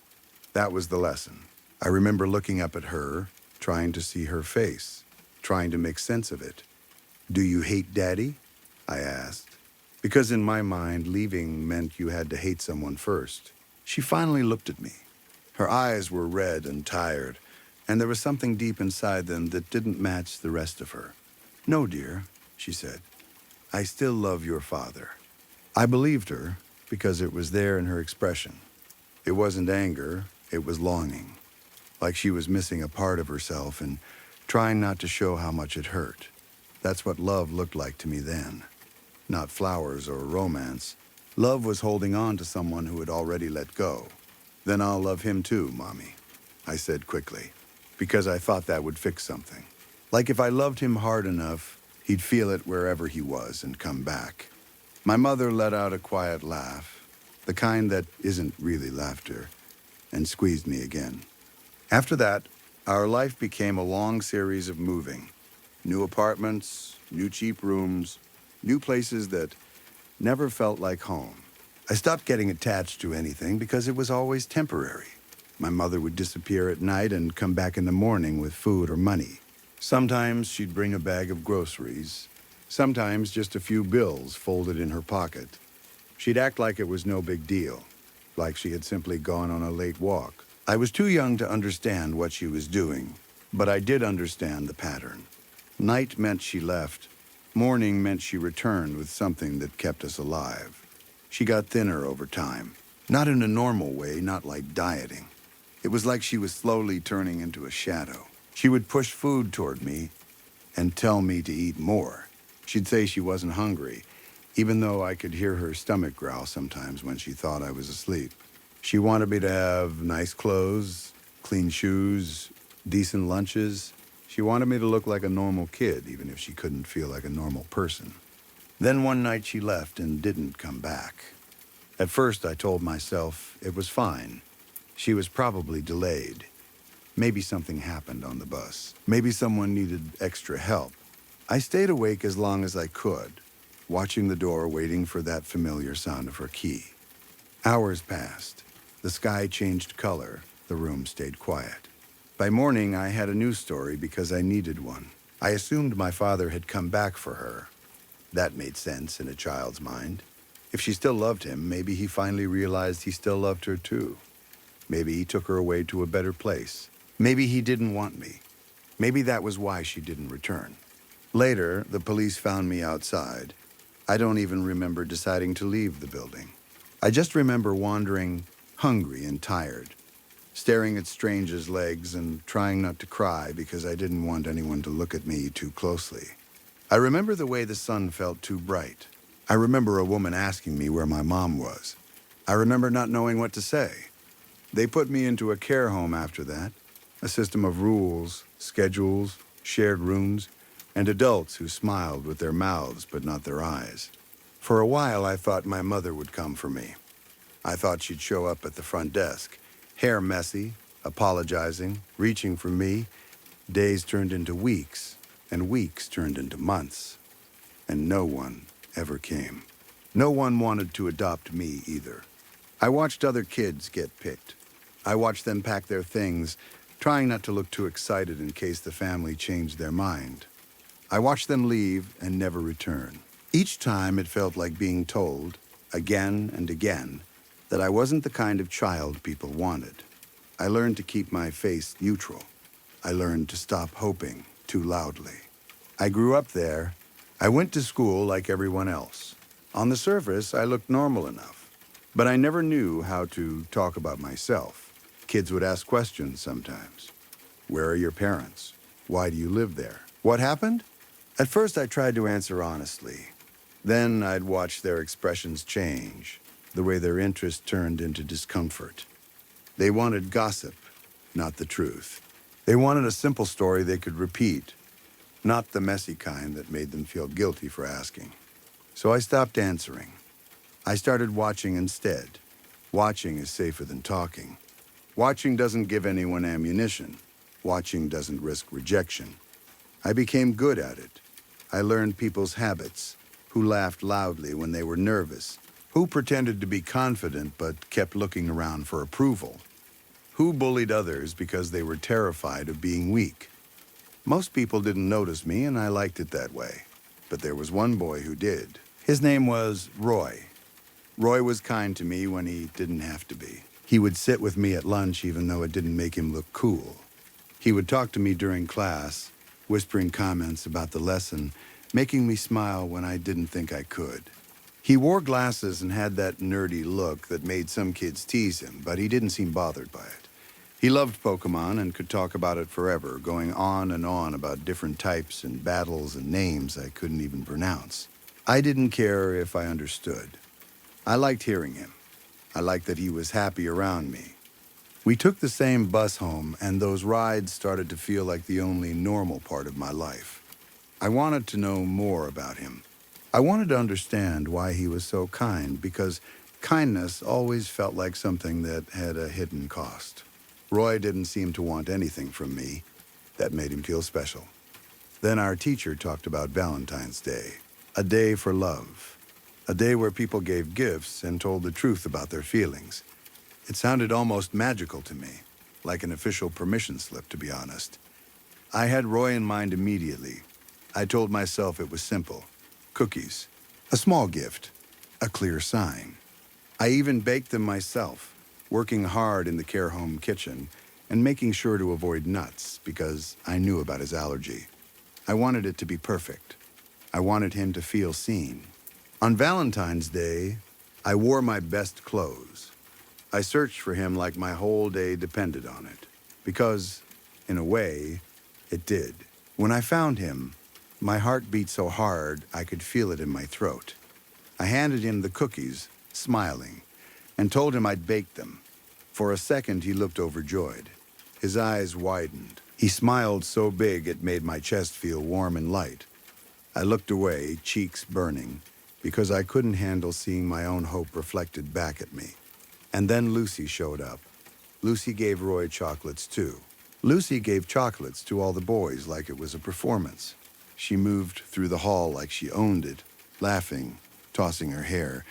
That was the lesson. I remember looking up at her, trying to see her face, trying to make sense of it. "Do you hate Daddy?" I asked. Because in my mind, leaving meant you had to hate someone first. She finally looked at me. Her eyes were red and tired, and there was something deep inside them that didn't match the rest of her. "No, dear," she said. "I still love your father." I believed her because it was there in her expression. It wasn't anger, it was longing, like she was missing a part of herself and trying not to show how much it hurt. That's what love looked like to me then. Not flowers or romance. Love was holding on to someone who had already let go. "Then I'll love him too, Mommy," I said quickly, because I thought that would fix something. Like if I loved him hard enough, he'd feel it wherever he was and come back. My mother let out a quiet laugh, the kind that isn't really laughter, and squeezed me again. After that, our life became a long series of moving. New apartments, new cheap rooms, new places that never felt like home. I stopped getting attached to anything because it was always temporary. My mother would disappear at night and come back in the morning with food or money. Sometimes she'd bring a bag of groceries, sometimes just a few bills folded in her pocket. She'd act like it was no big deal, like she had simply gone on a late walk. I was too young to understand what she was doing, but I did understand the pattern. Night meant she left. Morning meant she returned with something that kept us alive. She got thinner over time. Not in a normal way, not like dieting. It was like she was slowly turning into a shadow. She would push food toward me and tell me to eat more. She'd say she wasn't hungry, even though I could hear her stomach growl sometimes when she thought I was asleep. She wanted me to have nice clothes, clean shoes, decent lunches. She wanted me to look like a normal kid, even if she couldn't feel like a normal person. Then one night she left and didn't come back. At first I told myself it was fine. She was probably delayed. Maybe something happened on the bus. Maybe someone needed extra help. I stayed awake as long as I could, watching the door, waiting for that familiar sound of her key. Hours passed. The sky changed color. The room stayed quiet. By morning, I had a news story because I needed one. I assumed my father had come back for her. That made sense in a child's mind. If she still loved him, maybe he finally realized he still loved her too. Maybe he took her away to a better place. Maybe he didn't want me. Maybe that was why she didn't return. Later, the police found me outside. I don't even remember deciding to leave the building. I just remember wandering, hungry and tired, staring at strangers' legs and trying not to cry because I didn't want anyone to look at me too closely. I remember the way the sun felt too bright. I remember a woman asking me where my mom was. I remember not knowing what to say. They put me into a care home after that, a system of rules, schedules, shared rooms, and adults who smiled with their mouths but not their eyes. For a while, I thought my mother would come for me. I thought she'd show up at the front desk, hair messy, apologizing, reaching for me. Days turned into weeks, and weeks turned into months. And no one ever came. No one wanted to adopt me either. I watched other kids get picked. I watched them pack their things, trying not to look too excited in case the family changed their mind. I watched them leave and never return. Each time it felt like being told, again and again, that I wasn't the kind of child people wanted. I learned to keep my face neutral. I learned to stop hoping too loudly. I grew up there. I went to school like everyone else. On the surface, I looked normal enough, but I never knew how to talk about myself. Kids would ask questions sometimes. Where are your parents? Why do you live there? What happened? At first, I tried to answer honestly. Then I'd watch their expressions change, the way their interest turned into discomfort. They wanted gossip, not the truth. They wanted a simple story they could repeat, not the messy kind that made them feel guilty for asking. So I stopped answering. I started watching instead. Watching is safer than talking. Watching doesn't give anyone ammunition. Watching doesn't risk rejection. I became good at it. I learned people's habits, who laughed loudly when they were nervous, who pretended to be confident but kept looking around for approval, who bullied others because they were terrified of being weak. Most people didn't notice me, and I liked it that way. But there was one boy who did. His name was Roy. Roy was kind to me when he didn't have to be. He would sit with me at lunch even though it didn't make him look cool. He would talk to me during class, whispering comments about the lesson, making me smile when I didn't think I could. He wore glasses and had that nerdy look that made some kids tease him, but he didn't seem bothered by it. He loved Pokemon and could talk about it forever, going on and on about different types and battles and names I couldn't even pronounce. I didn't care if I understood. I liked hearing him. I liked that he was happy around me. We took the same bus home, and those rides started to feel like the only normal part of my life. I wanted to know more about him. I wanted to understand why he was so kind, because kindness always felt like something that had a hidden cost. Roy didn't seem to want anything from me. That made him feel special. Then our teacher talked about Valentine's Day, a day for love, a day where people gave gifts and told the truth about their feelings. It sounded almost magical to me, like an official permission slip, to be honest. I had Roy in mind immediately. I told myself it was simple. Cookies, a small gift, a clear sign. I even baked them myself, working hard in the care home kitchen and making sure to avoid nuts because I knew about his allergy. I wanted it to be perfect. I wanted him to feel seen. On Valentine's Day, I wore my best clothes. I searched for him like my whole day depended on it, because, in a way, it did. When I found him, my heart beat so hard I could feel it in my throat. I handed him the cookies, smiling, and told him I'd baked them. For a second, he looked overjoyed. His eyes widened. He smiled so big it made my chest feel warm and light. I looked away, cheeks burning, because I couldn't handle seeing my own hope reflected back at me. And then Lucy showed up. Lucy gave Roy chocolates, too. Lucy gave chocolates to all the boys like it was a performance. She moved through the hall like she owned it, laughing, tossing her hair,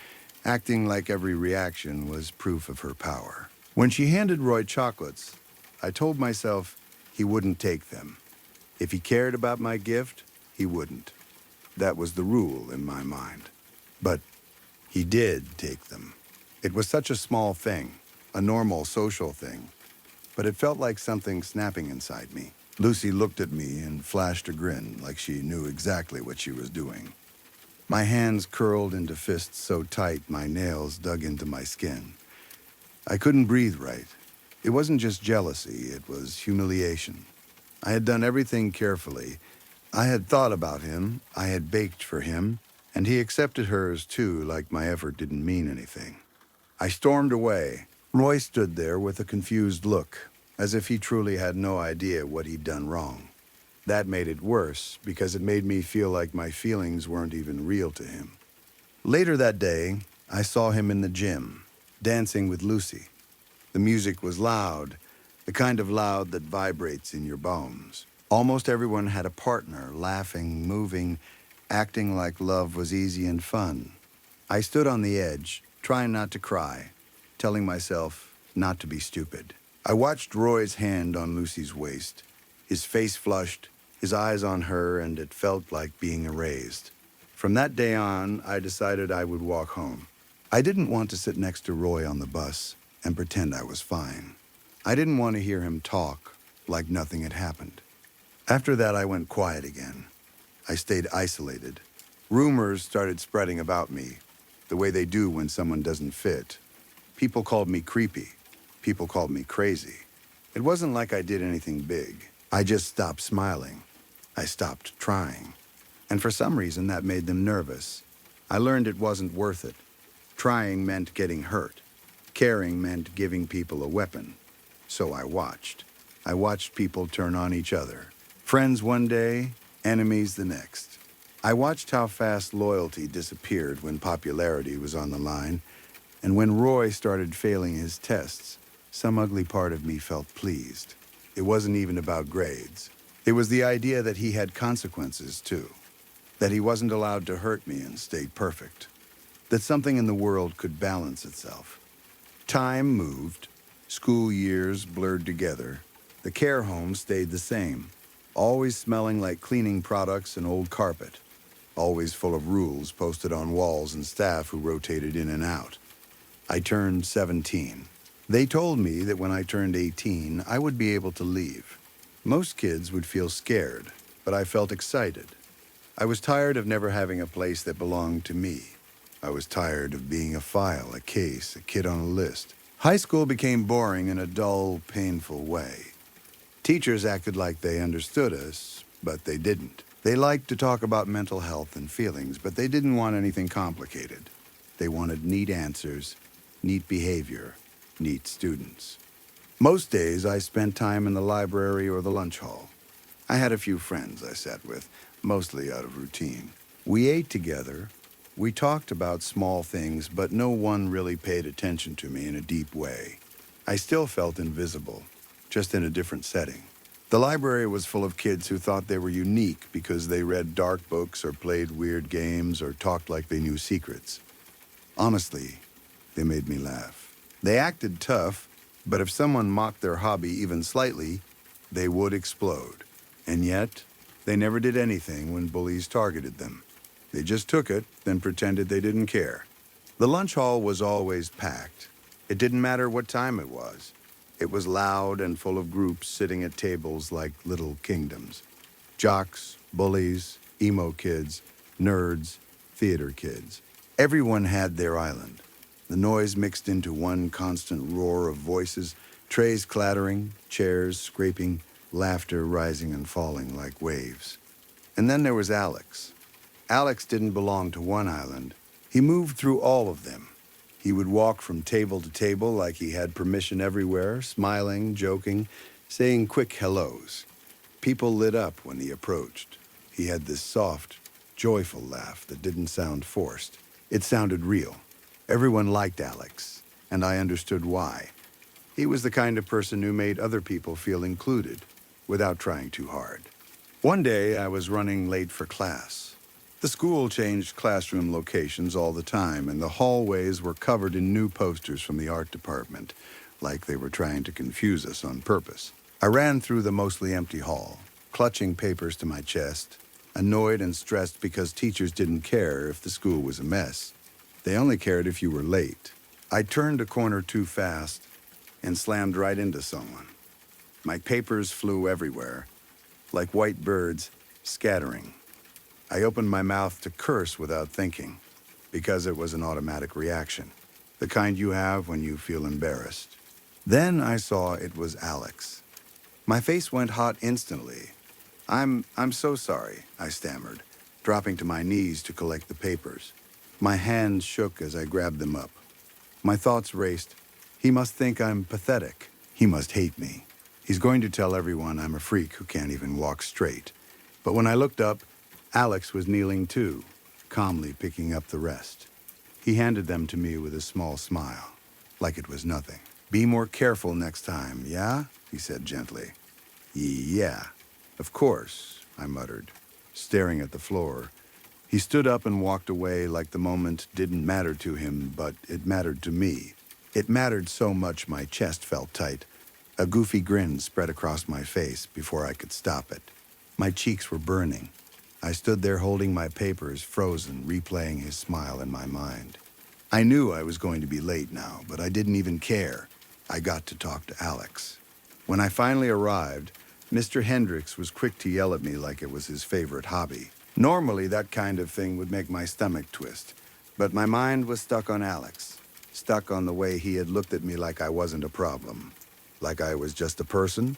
acting like every reaction was proof of her power. When she handed Roy chocolates, I told myself he wouldn't take them. If he cared about my gift, he wouldn't. That was the rule in my mind. But he did take them. It was such a small thing, a normal social thing, but it felt like something snapping inside me. Lucy looked at me and flashed a grin like she knew exactly what she was doing. My hands curled into fists so tight my nails dug into my skin. I couldn't breathe right. It wasn't just jealousy, it was humiliation. I had done everything carefully. I had thought about him, I had baked for him, and he accepted hers too, like my effort didn't mean anything. I stormed away. Roy stood there with a confused look, as if he truly had no idea what he'd done wrong. That made it worse, because it made me feel like my feelings weren't even real to him. Later that day, I saw him in the gym, dancing with Lucy. The music was loud, the kind of loud that vibrates in your bones. Almost everyone had a partner, laughing, moving, acting like love was easy and fun. I stood on the edge, trying not to cry, telling myself not to be stupid. I watched Roy's hand on Lucy's waist, his face flushed, his eyes on her, and it felt like being erased. From that day on, I decided I would walk home. I didn't want to sit next to Roy on the bus and pretend I was fine. I didn't want to hear him talk like nothing had happened. After that, I went quiet again. I stayed isolated. Rumors started spreading about me, the way they do when someone doesn't fit. People called me creepy. People called me crazy. It wasn't like I did anything big. I just stopped smiling. I stopped trying. And for some reason, that made them nervous. I learned it wasn't worth it. Trying meant getting hurt. Caring meant giving people a weapon. So I watched. I watched people turn on each other. Friends one day, enemies the next. I watched how fast loyalty disappeared when popularity was on the line, and when Roy started failing his tests, some ugly part of me felt pleased. It wasn't even about grades. It was the idea that he had consequences, too. That he wasn't allowed to hurt me and stayed perfect. That something in the world could balance itself. Time moved. School years blurred together. The care home stayed the same. Always smelling like cleaning products and old carpet. Always full of rules posted on walls and staff who rotated in and out. I turned 17. They told me that when I turned 18, I would be able to leave. Most kids would feel scared, but I felt excited. I was tired of never having a place that belonged to me. I was tired of being a file, a case, a kid on a list. High school became boring in a dull, painful way. Teachers acted like they understood us, but they didn't. They liked to talk about mental health and feelings, but they didn't want anything complicated. They wanted neat answers, neat behavior, neat students. Most days I spent time in the library or the lunch hall. I had a few friends I sat with, mostly out of routine. We ate together. We talked about small things, but no one really paid attention to me in a deep way. I still felt invisible, just in a different setting. The library was full of kids who thought they were unique because they read dark books or played weird games or talked like they knew secrets. Honestly, they made me laugh. They acted tough, but if someone mocked their hobby even slightly, they would explode. And yet, they never did anything when bullies targeted them. They just took it, then pretended they didn't care. The lunch hall was always packed. It didn't matter what time it was. It was loud and full of groups sitting at tables like little kingdoms. Jocks, bullies, emo kids, nerds, theater kids. Everyone had their island. The noise mixed into one constant roar of voices, trays clattering, chairs scraping, laughter rising and falling like waves. And then there was Alex. Alex didn't belong to one island. He moved through all of them. He would walk from table to table like he had permission everywhere, smiling, joking, saying quick hellos. People lit up when he approached. He had this soft, joyful laugh that didn't sound forced. It sounded real. Everyone liked Alex, and I understood why. He was the kind of person who made other people feel included, without trying too hard. One day, I was running late for class. The school changed classroom locations all the time, and the hallways were covered in new posters from the art department, like they were trying to confuse us on purpose. I ran through the mostly empty hall, clutching papers to my chest, annoyed and stressed because teachers didn't care if the school was a mess. They only cared if you were late. I turned a corner too fast and slammed right into someone. My papers flew everywhere, like white birds scattering. I opened my mouth to curse without thinking, because it was an automatic reaction, the kind you have when you feel embarrassed. Then I saw it was Alex. My face went hot instantly. I'm so sorry, I stammered, dropping to my knees to collect the papers. My hands shook as I grabbed them up. My thoughts raced. He must think I'm pathetic. He must hate me. He's going to tell everyone I'm a freak who can't even walk straight. But when I looked up, Alex was kneeling too, calmly picking up the rest. He handed them to me with a small smile, like it was nothing. Be more careful next time, yeah? He said gently. Yeah, of course, I muttered, staring at the floor. He stood up and walked away like the moment didn't matter to him, but it mattered to me. It mattered so much my chest felt tight. A goofy grin spread across my face before I could stop it. My cheeks were burning. I stood there holding my papers, frozen, replaying his smile in my mind. I knew I was going to be late now, but I didn't even care. I got to talk to Alex. When I finally arrived, Mr. Hendricks was quick to yell at me like it was his favorite hobby. Normally, that kind of thing would make my stomach twist, but my mind was stuck on Alex, stuck on the way he had looked at me like I wasn't a problem, like I was just a person.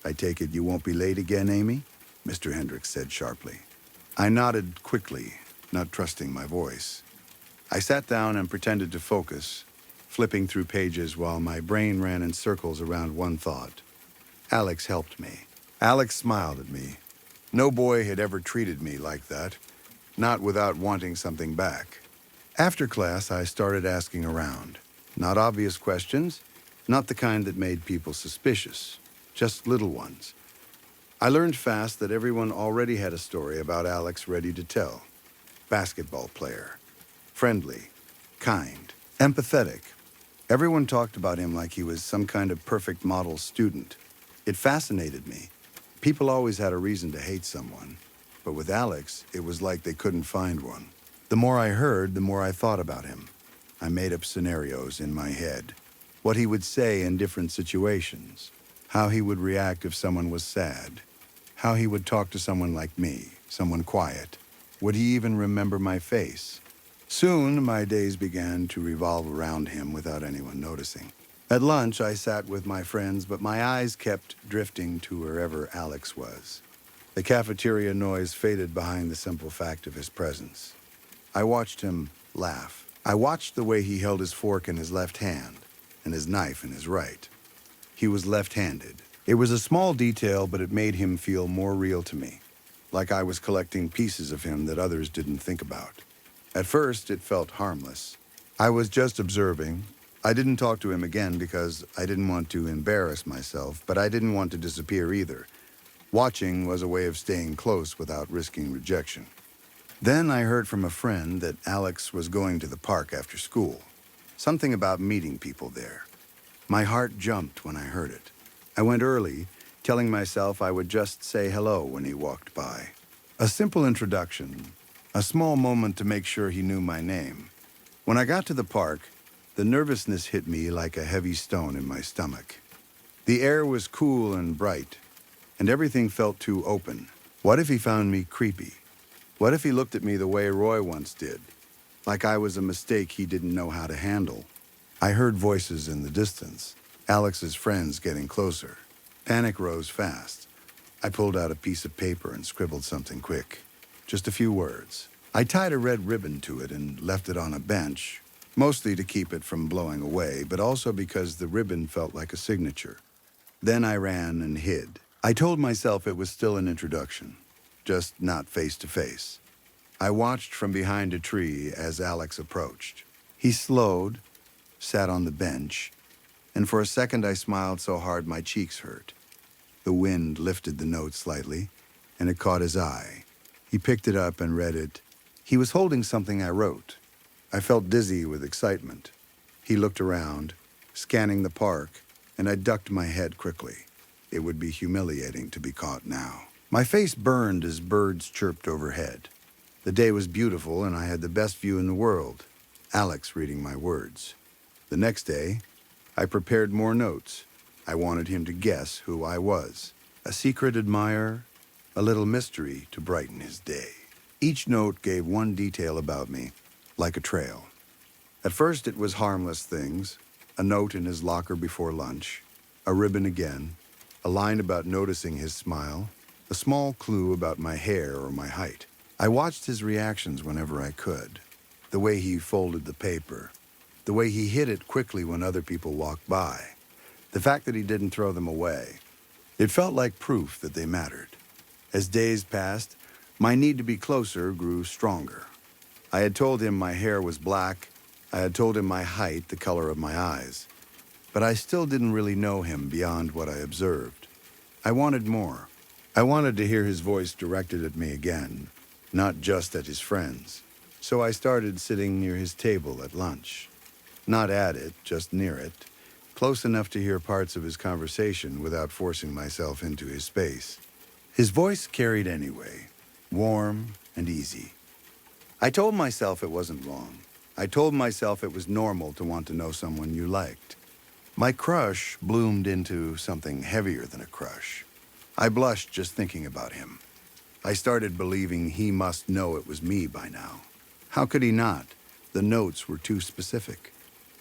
"I take it you won't be late again, Amy?" Mr. Hendricks said sharply. I nodded quickly, not trusting my voice. I sat down and pretended to focus, flipping through pages while my brain ran in circles around one thought. Alex helped me. Alex smiled at me. No boy had ever treated me like that, not without wanting something back. After class, I started asking around. Not obvious questions, not the kind that made people suspicious, just little ones. I learned fast that everyone already had a story about Alex ready to tell. Basketball player. Friendly. Kind. Empathetic. Everyone talked about him like he was some kind of perfect model student. It fascinated me. People always had a reason to hate someone, but with Alex, it was like they couldn't find one. The more I heard, the more I thought about him. I made up scenarios in my head. What he would say in different situations. How he would react if someone was sad. How he would talk to someone like me, someone quiet. Would he even remember my face? Soon, my days began to revolve around him without anyone noticing. At lunch, I sat with my friends, but my eyes kept drifting to wherever Alex was. The cafeteria noise faded behind the simple fact of his presence. I watched him laugh. I watched the way he held his fork in his left hand and his knife in his right. He was left-handed. It was a small detail, but it made him feel more real to me, like I was collecting pieces of him that others didn't think about. At first, it felt harmless. I was just observing. I didn't talk to him again because I didn't want to embarrass myself, but I didn't want to disappear either. Watching was a way of staying close without risking rejection. Then I heard from a friend that Alex was going to the park after school. Something about meeting people there. My heart jumped when I heard it. I went early, telling myself I would just say hello when he walked by. A simple introduction, a small moment to make sure he knew my name. When I got to the park, the nervousness hit me like a heavy stone in my stomach. The air was cool and bright, and everything felt too open. What if he found me creepy? What if he looked at me the way Roy once did, like I was a mistake he didn't know how to handle? I heard voices in the distance, Alex's friends getting closer. Panic rose fast. I pulled out a piece of paper and scribbled something quick, just a few words. I tied a red ribbon to it and left it on a bench, mostly to keep it from blowing away, but also because the ribbon felt like a signature. Then I ran and hid. I told myself it was still an introduction, just not face to face. I watched from behind a tree as Alex approached. He slowed, sat on the bench, and for a second I smiled so hard my cheeks hurt. The wind lifted the note slightly, and it caught his eye. He picked it up and read it. He was holding something I wrote. I felt dizzy with excitement. He looked around, scanning the park, and I ducked my head quickly. It would be humiliating to be caught now. My face burned as birds chirped overhead. The day was beautiful, and I had the best view in the world. Alex reading my words. The next day, I prepared more notes. I wanted him to guess who I was. A secret admirer, a little mystery to brighten his day. Each note gave one detail about me, like a trail. At first, it was harmless things. A note in his locker before lunch, a ribbon again, a line about noticing his smile, a small clue about my hair or my height. I watched his reactions whenever I could. The way he folded the paper, the way he hid it quickly when other people walked by, the fact that he didn't throw them away. It felt like proof that they mattered. As days passed, my need to be closer grew stronger. I had told him my hair was black. I had told him my height, the color of my eyes. But I still didn't really know him beyond what I observed. I wanted more. I wanted to hear his voice directed at me again, not just at his friends. So I started sitting near his table at lunch. Not at it, just near it, close enough to hear parts of his conversation without forcing myself into his space. His voice carried anyway. warm and easy. I told myself it wasn't wrong. I told myself it was normal to want to know someone you liked. My crush bloomed into something heavier than a crush. I blushed just thinking about him. I started believing he must know it was me by now. How could he not? The notes were too specific.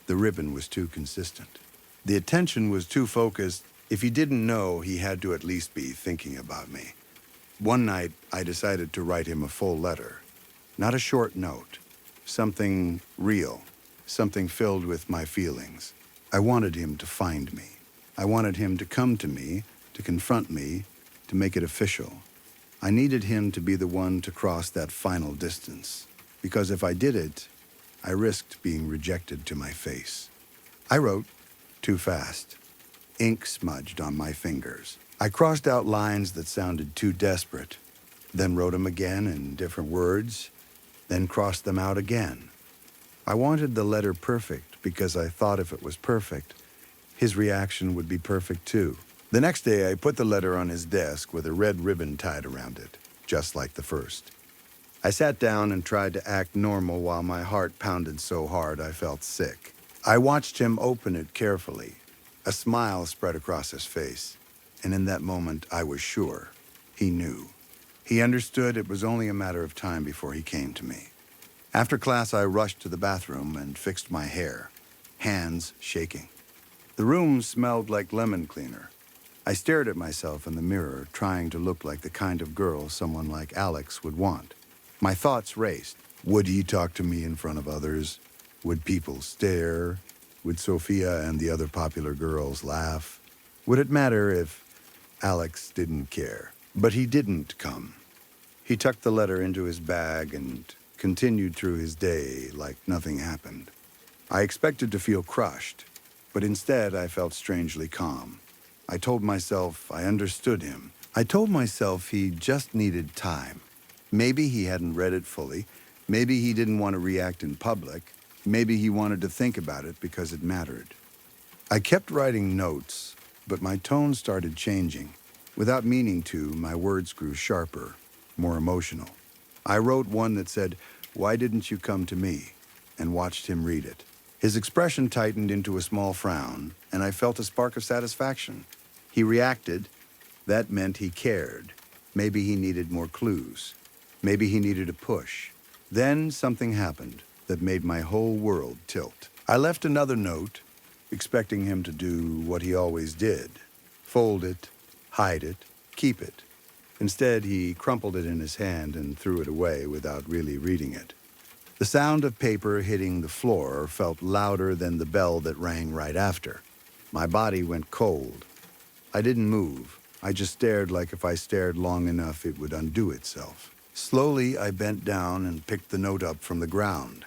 The ribbon was too consistent. The attention was too focused. If he didn't know, he had to at least be thinking about me. One night, I decided to write him a full letter. Not a short note. Something real. Something filled with my feelings. I wanted him to find me. I wanted him to come to me, to confront me, to make it official. I needed him to be the one to cross that final distance. Because if I did it, I risked being rejected to my face. I wrote too fast. Ink smudged on my fingers. I crossed out lines that sounded too desperate, then wrote them again in different words, then crossed them out again. I wanted the letter perfect because I thought if it was perfect, his reaction would be perfect too. The next day, I put the letter on his desk with a red ribbon tied around it, just like the first. I sat down and tried to act normal while my heart pounded so hard I felt sick. I watched him open it carefully. A smile spread across his face, and in that moment, I was sure. He knew. He understood it was only a matter of time before he came to me. After class, I rushed to the bathroom and fixed my hair, hands shaking. The room smelled like lemon cleaner. I stared at myself in the mirror, trying to look like the kind of girl someone like Alex would want. My thoughts raced. Would he talk to me in front of others? Would people stare? Would Sophia and the other popular girls laugh? Would it matter if Alex didn't care? But he didn't come. He tucked the letter into his bag and continued through his day like nothing happened. I expected to feel crushed, but instead I felt strangely calm. I told myself I understood him. I told myself he just needed time. Maybe he hadn't read it fully. Maybe he didn't want to react in public. Maybe he wanted to think about it because it mattered. I kept writing notes, but my tone started changing. Without meaning to, my words grew sharper, more emotional. I wrote one that said, "Why didn't you come to me?" and watched him read it. His expression tightened into a small frown, and I felt a spark of satisfaction. He reacted. That meant he cared. Maybe he needed more clues. Maybe he needed a push. Then something happened that made my whole world tilt. I left another note, expecting him to do what he always did. Fold it, hide it, keep it. Instead, he crumpled it in his hand and threw it away without really reading it. The sound of paper hitting the floor felt louder than the bell that rang right after. My body went cold. I didn't move. I just stared like if I stared long enough, it would undo itself. Slowly, I bent down and picked the note up from the ground.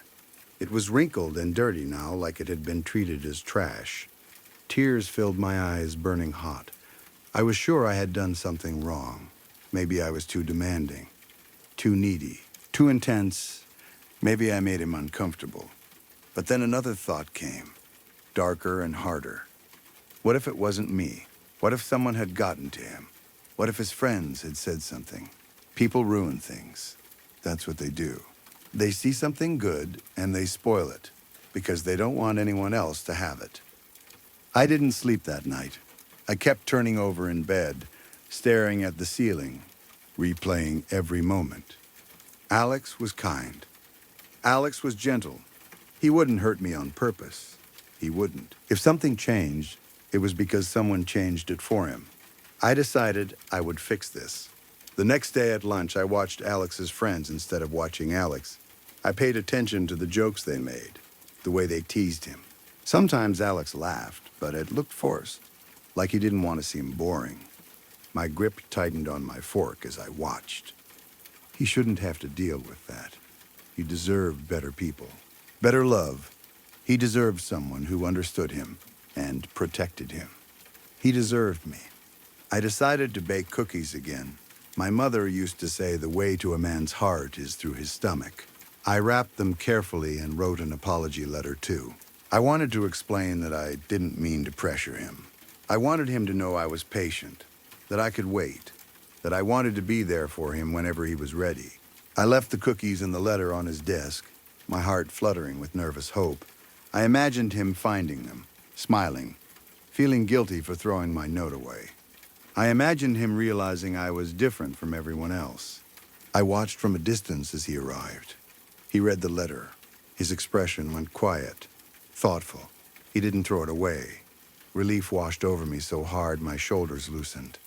It was wrinkled and dirty now, like it had been treated as trash. Tears filled my eyes, burning hot. I was sure I had done something wrong. Maybe I was too demanding, too needy, too intense. Maybe I made him uncomfortable. But then another thought came, darker and harder. What if it wasn't me? What if someone had gotten to him? What if his friends had said something? People ruin things. That's what they do. They see something good and they spoil it because they don't want anyone else to have it. I didn't sleep that night. I kept turning over in bed, staring at the ceiling, replaying every moment. Alex was kind. Alex was gentle. He wouldn't hurt me on purpose. He wouldn't. If something changed, it was because someone changed it for him. I decided I would fix this. The next day at lunch, I watched Alex's friends instead of watching Alex. I paid attention to the jokes they made, the way they teased him. Sometimes Alex laughed, but it looked forced, like he didn't want to seem boring. My grip tightened on my fork as I watched. He shouldn't have to deal with that. He deserved better people, better love. He deserved someone who understood him and protected him. He deserved me. I decided to bake cookies again. My mother used to say the way to a man's heart is through his stomach. I wrapped them carefully and wrote an apology letter too. I wanted to explain that I didn't mean to pressure him. I wanted him to know I was patient, that I could wait. that I wanted to be there for him whenever he was ready. I left the cookies and the letter on his desk, my heart fluttering with nervous hope. I imagined him finding them, smiling, feeling guilty for throwing my note away. I imagined him realizing I was different from everyone else. I watched from a distance as he arrived. He read the letter. His expression went quiet, thoughtful. He didn't throw it away. Relief washed over me so hard my shoulders loosened.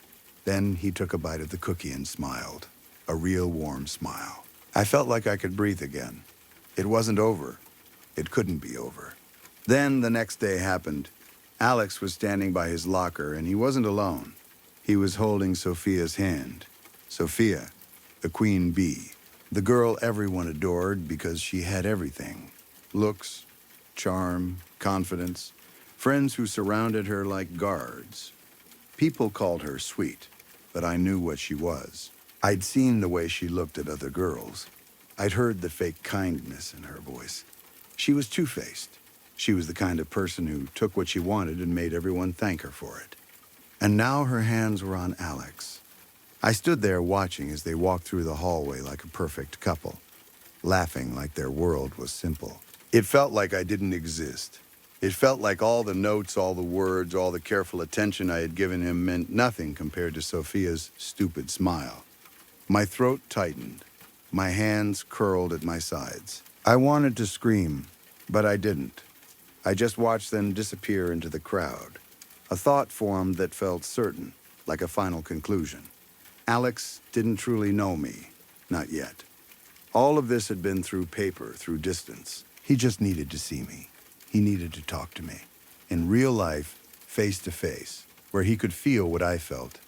Then he took a bite of the cookie and smiled, a real warm smile. I felt like I could breathe again. It wasn't over. It couldn't be over. Then the next day happened. Alex was standing by his locker, and he wasn't alone. He was holding Sophia's hand. Sophia, the queen bee, the girl everyone adored because she had everything. Looks, charm, confidence, friends who surrounded her like guards. People called her sweet, but I knew what she was. I'd seen the way she looked at other girls. I'd heard the fake kindness in her voice. She was two-faced. She was the kind of person who took what she wanted and made everyone thank her for it. And now her hands were on Alex. I stood there watching as they walked through the hallway like a perfect couple, laughing like their world was simple. It felt like I didn't exist. It felt like all the notes, all the words, all the careful attention I had given him meant nothing compared to Sophia's stupid smile. My throat tightened. My hands curled at my sides. I wanted to scream, but I didn't. I just watched them disappear into the crowd. A thought formed that felt certain, like a final conclusion. Alex didn't truly know me, not yet. All of this had been through paper, through distance. He just needed to see me. He needed to talk to me. In real life, face to face, where he could feel what I felt,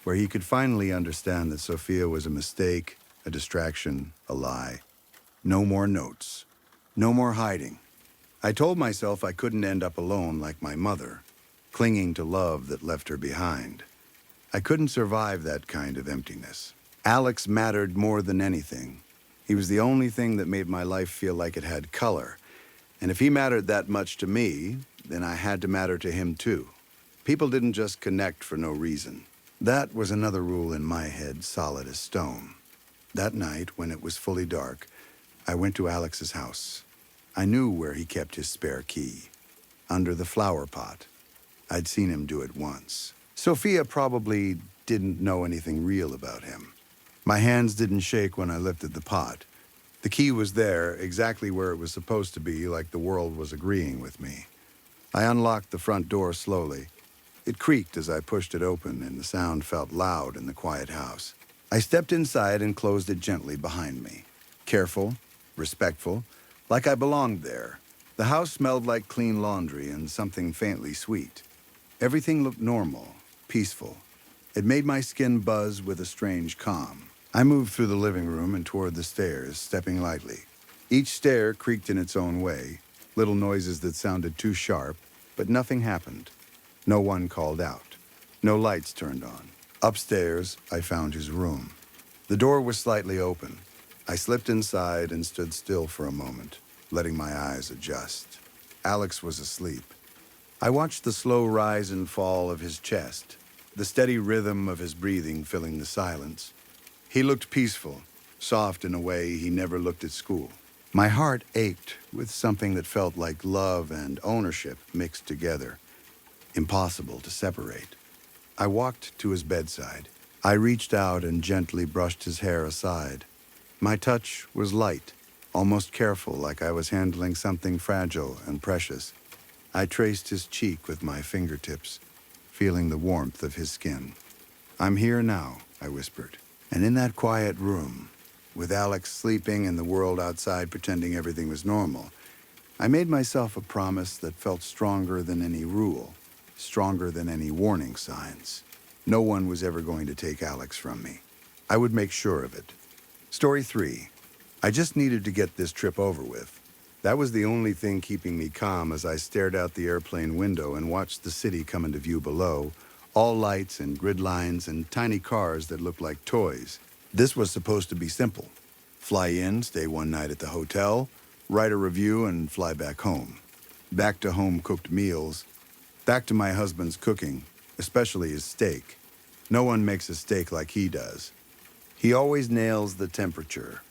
where he could finally understand that Sophia was a mistake, a distraction, a lie. No more notes. No more hiding. I told myself I couldn't end up alone like my mother, clinging to love that left her behind. I couldn't survive that kind of emptiness. Alex mattered more than anything. He was the only thing that made my life feel like it had color. And if he mattered that much to me, then I had to matter to him too. People didn't just connect for no reason. That was another rule in my head, solid as stone. That night, when it was fully dark, I went to Alex's house. I knew where he kept his spare key. Under the flower pot. I'd seen him do it once. Sophia probably didn't know anything real about him. My hands didn't shake when I lifted the pot. The key was there, exactly where it was supposed to be, like the world was agreeing with me. I unlocked the front door slowly. It creaked as I pushed it open, and the sound felt loud in the quiet house. I stepped inside and closed it gently behind me. Careful, respectful, like I belonged there. The house smelled like clean laundry and something faintly sweet. Everything looked normal, peaceful. It made my skin buzz with a strange calm. I moved through the living room and toward the stairs, stepping lightly. Each stair creaked in its own way, little noises that sounded too sharp, but nothing happened. No one called out. No lights turned on. Upstairs, I found his room. The door was slightly open. I slipped inside and stood still for a moment, letting my eyes adjust. Alex was asleep. I watched the slow rise and fall of his chest, the steady rhythm of his breathing filling the silence. He looked peaceful, soft in a way he never looked at school. My heart ached with something that felt like love and ownership mixed together, impossible to separate. I walked to his bedside. I reached out and gently brushed his hair aside. My touch was light, almost careful, like I was handling something fragile and precious. I traced his cheek with my fingertips, feeling the warmth of his skin. "I'm here now," I whispered. And in that quiet room, with Alex sleeping and the world outside pretending everything was normal, I made myself a promise that felt stronger than any rule, stronger than any warning signs. No one was ever going to take Alex from me. I would make sure of it. Story 3. I just needed to get this trip over with. That was the only thing keeping me calm as I stared out the airplane window and watched the city come into view below, all lights and grid lines and tiny cars that looked like toys. This was supposed to be simple. Fly in, stay one night at the hotel, write a review, and fly back home. Back to home-cooked meals, back to my husband's cooking, especially his steak. No one makes a steak like he does. He always nails the temperature,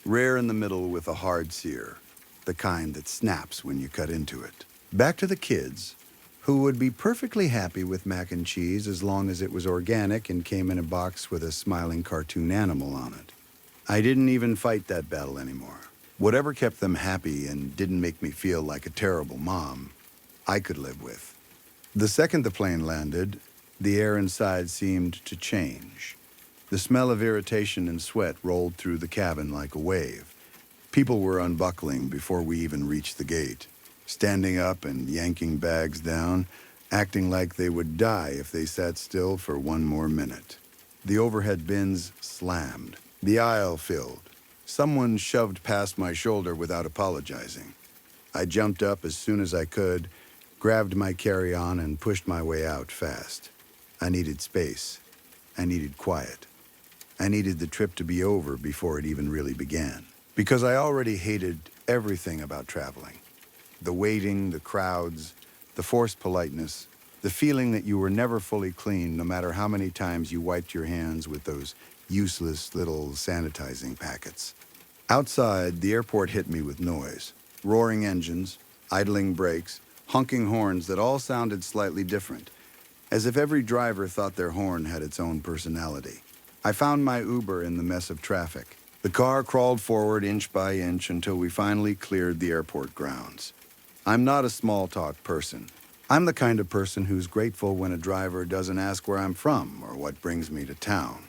rare in the middle with a hard sear, the kind that snaps when you cut into it. Back to the kids, who would be perfectly happy with mac and cheese as long as it was organic and came in a box with a smiling cartoon animal on it. I didn't even fight that battle anymore. Whatever kept them happy and didn't make me feel like a terrible mom, I could live with. The second the plane landed, the air inside seemed to change. The smell of irritation and sweat rolled through the cabin like a wave. People were unbuckling before we even reached the gate, standing up and yanking bags down, acting like they would die if they sat still for one more minute. The overhead bins slammed. The aisle filled. Someone shoved past my shoulder without apologizing. I jumped up as soon as I could, grabbed my carry-on, and pushed my way out fast. I needed space. I needed quiet. I needed the trip to be over before it even really began. Because I already hated everything about traveling. The waiting, the crowds, the forced politeness, the feeling that you were never fully clean no matter how many times you wiped your hands with those useless little sanitizing packets. Outside, the airport hit me with noise. Roaring engines, idling brakes, honking horns that all sounded slightly different, as if every driver thought their horn had its own personality. I found my Uber in the mess of traffic. The car crawled forward inch by inch until we finally cleared the airport grounds. I'm not a small talk person. I'm the kind of person who's grateful when a driver doesn't ask where I'm from or what brings me to town.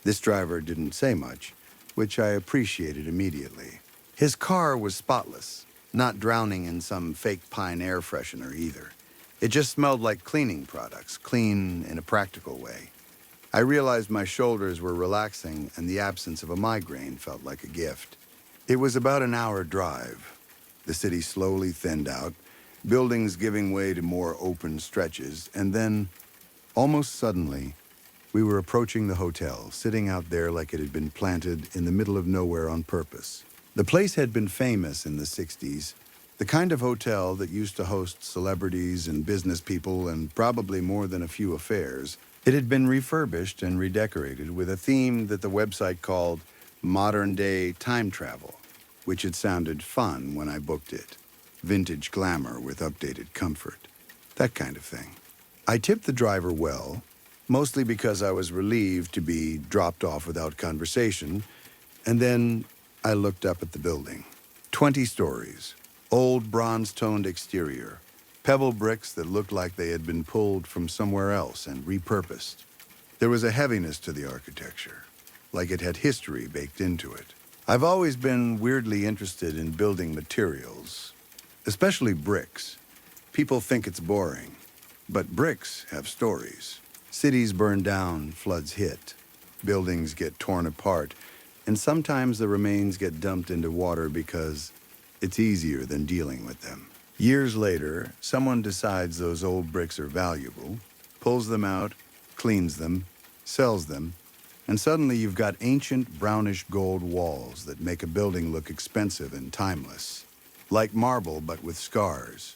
This driver didn't say much, which I appreciated immediately. His car was spotless, not drowning in some fake pine air freshener either. It just smelled like cleaning products, clean in a practical way. I realized my shoulders were relaxing and the absence of a migraine felt like a gift. It was about an hour drive. The city slowly thinned out, buildings giving way to more open stretches, and then, almost suddenly, we were approaching the hotel, sitting out there like it had been planted in the middle of nowhere on purpose. The place had been famous in the 60s, the kind of hotel that used to host celebrities and business people and probably more than a few affairs. It had been refurbished and redecorated with a theme that the website called modern-day time travel, which had sounded fun when I booked it. Vintage glamour with updated comfort. That kind of thing. I tipped the driver well, mostly because I was relieved to be dropped off without conversation, and then I looked up at the building. 20 stories, old bronze-toned exterior, pebble bricks that looked like they had been pulled from somewhere else and repurposed. There was a heaviness to the architecture, like it had history baked into it. I've always been weirdly interested in building materials, especially bricks. People think it's boring, but bricks have stories. Cities burn down, floods hit, buildings get torn apart, and sometimes the remains get dumped into water because it's easier than dealing with them. Years later, someone decides those old bricks are valuable, pulls them out, cleans them, sells them, and suddenly you've got ancient brownish gold walls that make a building look expensive and timeless. Like marble, but with scars.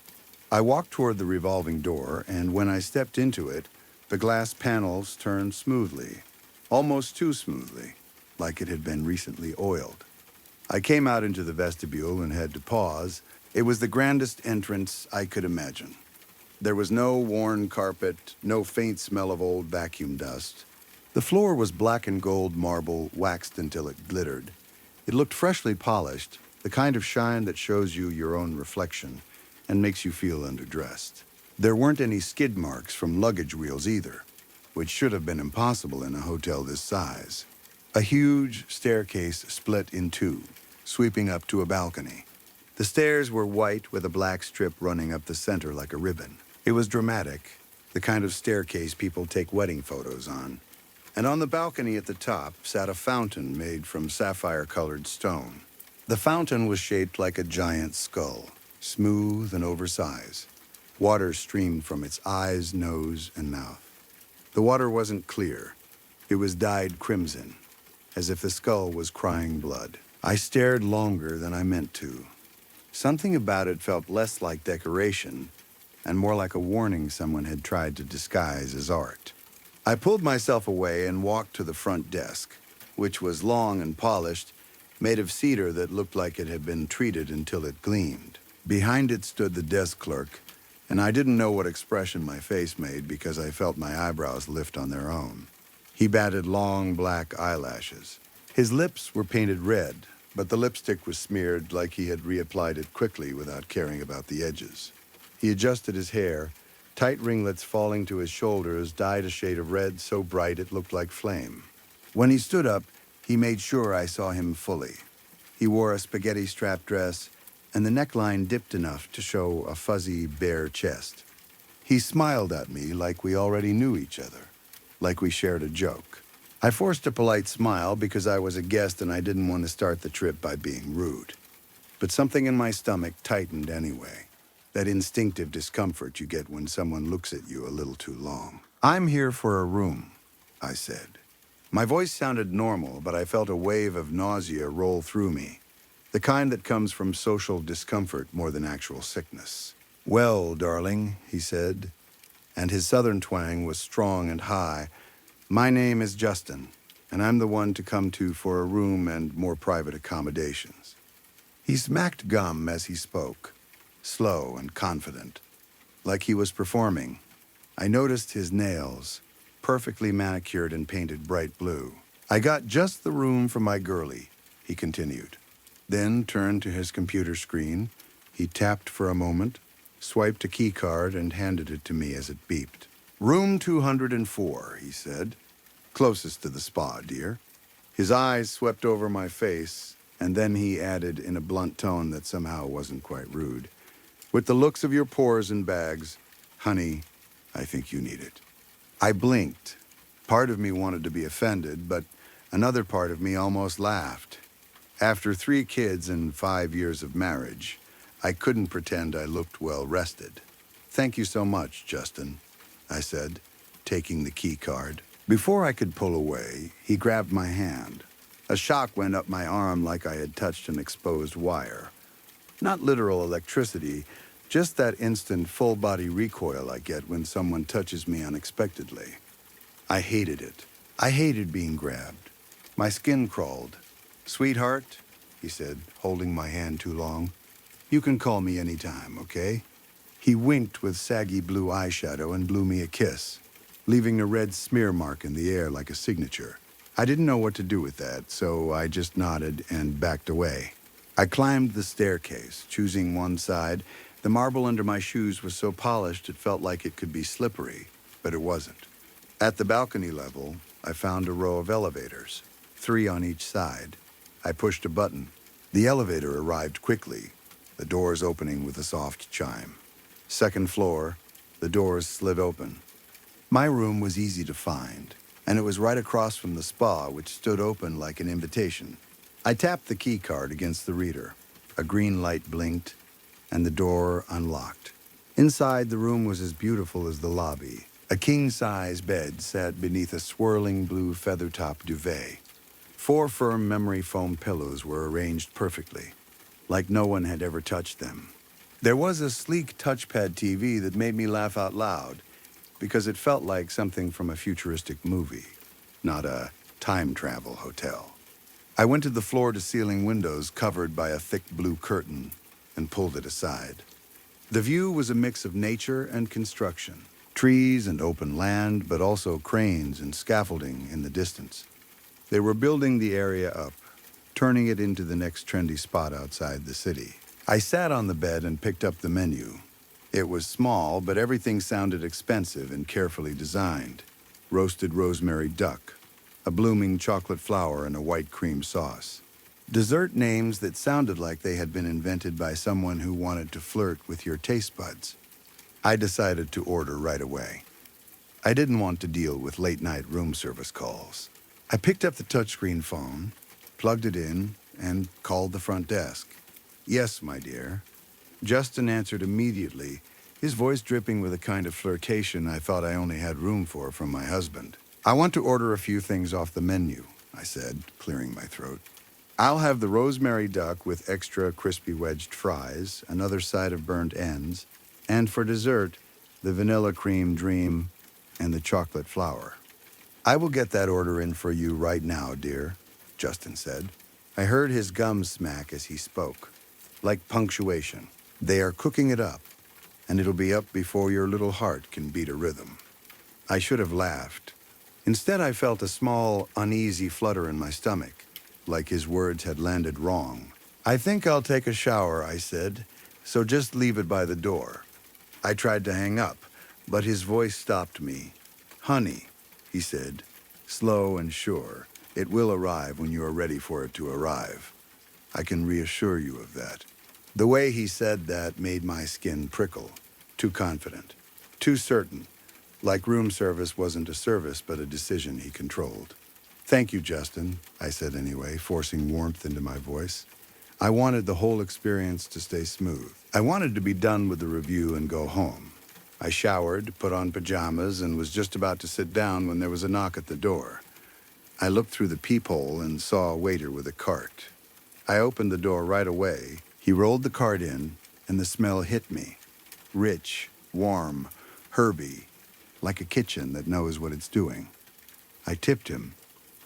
I walked toward the revolving door, and when I stepped into it, the glass panels turned smoothly, almost too smoothly, like it had been recently oiled. I came out into the vestibule and had to pause. It was the grandest entrance I could imagine. There was no worn carpet, no faint smell of old vacuum dust. The floor was black and gold marble, waxed until it glittered. It looked freshly polished, the kind of shine that shows you your own reflection and makes you feel underdressed. There weren't any skid marks from luggage wheels either, which should have been impossible in a hotel this size. A huge staircase split in two, sweeping up to a balcony. The stairs were white with a black strip running up the center like a ribbon. It was dramatic, the kind of staircase people take wedding photos on. And on the balcony at the top sat a fountain made from sapphire-colored stone. The fountain was shaped like a giant skull, smooth and oversized. Water streamed from its eyes, nose, and mouth. The water wasn't clear. It was dyed crimson, as if the skull was crying blood. I stared longer than I meant to. Something about it felt less like decoration and more like a warning someone had tried to disguise as art. I pulled myself away and walked to the front desk, which was long and polished, made of cedar that looked like it had been treated until it gleamed. Behind it stood the desk clerk, and I didn't know what expression my face made because I felt my eyebrows lift on their own. He batted long black eyelashes. His lips were painted red, but the lipstick was smeared like he had reapplied it quickly without caring about the edges. He adjusted his hair, tight ringlets falling to his shoulders dyed a shade of red so bright it looked like flame. When he stood up, he made sure I saw him fully. He wore a spaghetti-strap dress, and the neckline dipped enough to show a fuzzy, bare chest. He smiled at me like we already knew each other, like we shared a joke. I forced a polite smile because I was a guest and I didn't want to start the trip by being rude. But something in my stomach tightened anyway. That instinctive discomfort you get when someone looks at you a little too long. "I'm here for a room," I said. My voice sounded normal, but I felt a wave of nausea roll through me, the kind that comes from social discomfort more than actual sickness. "Well, darling," he said, and his southern twang was strong and high, "my name is Justin, and I'm the one to come to for a room and more private accommodations." He smacked gum as he spoke, slow and confident, like he was performing. I noticed his nails, perfectly manicured and painted bright blue. "I got just the room for my girlie," he continued. Then turned to his computer screen. He tapped for a moment, swiped a key card, and handed it to me as it beeped. "Room 204, he said. "Closest to the spa, dear." His eyes swept over my face, and then he added in a blunt tone that somehow wasn't quite rude, "With the looks of your pores and bags, honey, I think you need it." I blinked. Part of me wanted to be offended, but another part of me almost laughed. After 3 kids and 5 years of marriage, I couldn't pretend I looked well rested. "Thank you so much, Justin," I said, taking the key card. Before I could pull away, he grabbed my hand. A shock went up my arm like I had touched an exposed wire. Not literal electricity, just that instant full-body recoil I get when someone touches me unexpectedly. I hated it. I hated being grabbed. My skin crawled. "Sweetheart," he said, holding my hand too long, "you can call me anytime, okay?" He winked with saggy blue eyeshadow and blew me a kiss, leaving a red smear mark in the air like a signature. I didn't know what to do with that, so I just nodded and backed away. I climbed the staircase, choosing one side. The marble under my shoes was so polished it felt like it could be slippery, but it wasn't. At the balcony level, I found a row of elevators, 3 on each side. I pushed a button. The elevator arrived quickly, the doors opening with a soft chime. Second floor, the doors slid open. My room was easy to find, and it was right across from the spa, which stood open like an invitation. I tapped the key card against the reader. A green light blinked, and the door unlocked. Inside, the room was as beautiful as the lobby. A king-size bed sat beneath a swirling blue feather-top duvet. 4 firm memory foam pillows were arranged perfectly, like no one had ever touched them. There was a sleek touchpad TV that made me laugh out loud, because it felt like something from a futuristic movie, not a time travel hotel. I went to the floor-to-ceiling windows covered by a thick blue curtain and pulled it aside. The view was a mix of nature and construction, trees and open land, but also cranes and scaffolding in the distance. They were building the area up, turning it into the next trendy spot outside the city. I sat on the bed and picked up the menu. It was small, but everything sounded expensive and carefully designed. Roasted rosemary duck, a blooming chocolate flower, and a white cream sauce. Dessert names that sounded like they had been invented by someone who wanted to flirt with your taste buds. I decided to order right away. I didn't want to deal with late-night room service calls. I picked up the touchscreen phone, plugged it in, and called the front desk. "Yes, my dear." Justin answered immediately, his voice dripping with a kind of flirtation I thought I only had room for from my husband. "I want to order a few things off the menu," I said, clearing my throat. "I'll have the rosemary duck with extra crispy wedged fries, another side of burnt ends, and for dessert, the vanilla cream dream and the chocolate flower." I will get that order in for you right now, dear, Justin said. I heard his gums smack as he spoke, like punctuation. They are cooking it up, and it'll be up before your little heart can beat a rhythm. I should have laughed. Instead, I felt a small, uneasy flutter in my stomach, like his words had landed wrong. I think I'll take a shower, I said, so just leave it by the door. I tried to hang up, but his voice stopped me. Honey, he said, slow and sure, it will arrive when you are ready for it to arrive. I can reassure you of that. The way he said that made my skin prickle. Too confident. Too certain. Like room service wasn't a service, but a decision he controlled. Thank you, Justin, I said anyway, forcing warmth into my voice. I wanted the whole experience to stay smooth. I wanted to be done with the review and go home. I showered, put on pajamas, and was just about to sit down when there was a knock at the door. I looked through the peephole and saw a waiter with a cart. I opened the door right away. He rolled the cart in, and the smell hit me. Rich, warm, herby, like a kitchen that knows what it's doing. I tipped him,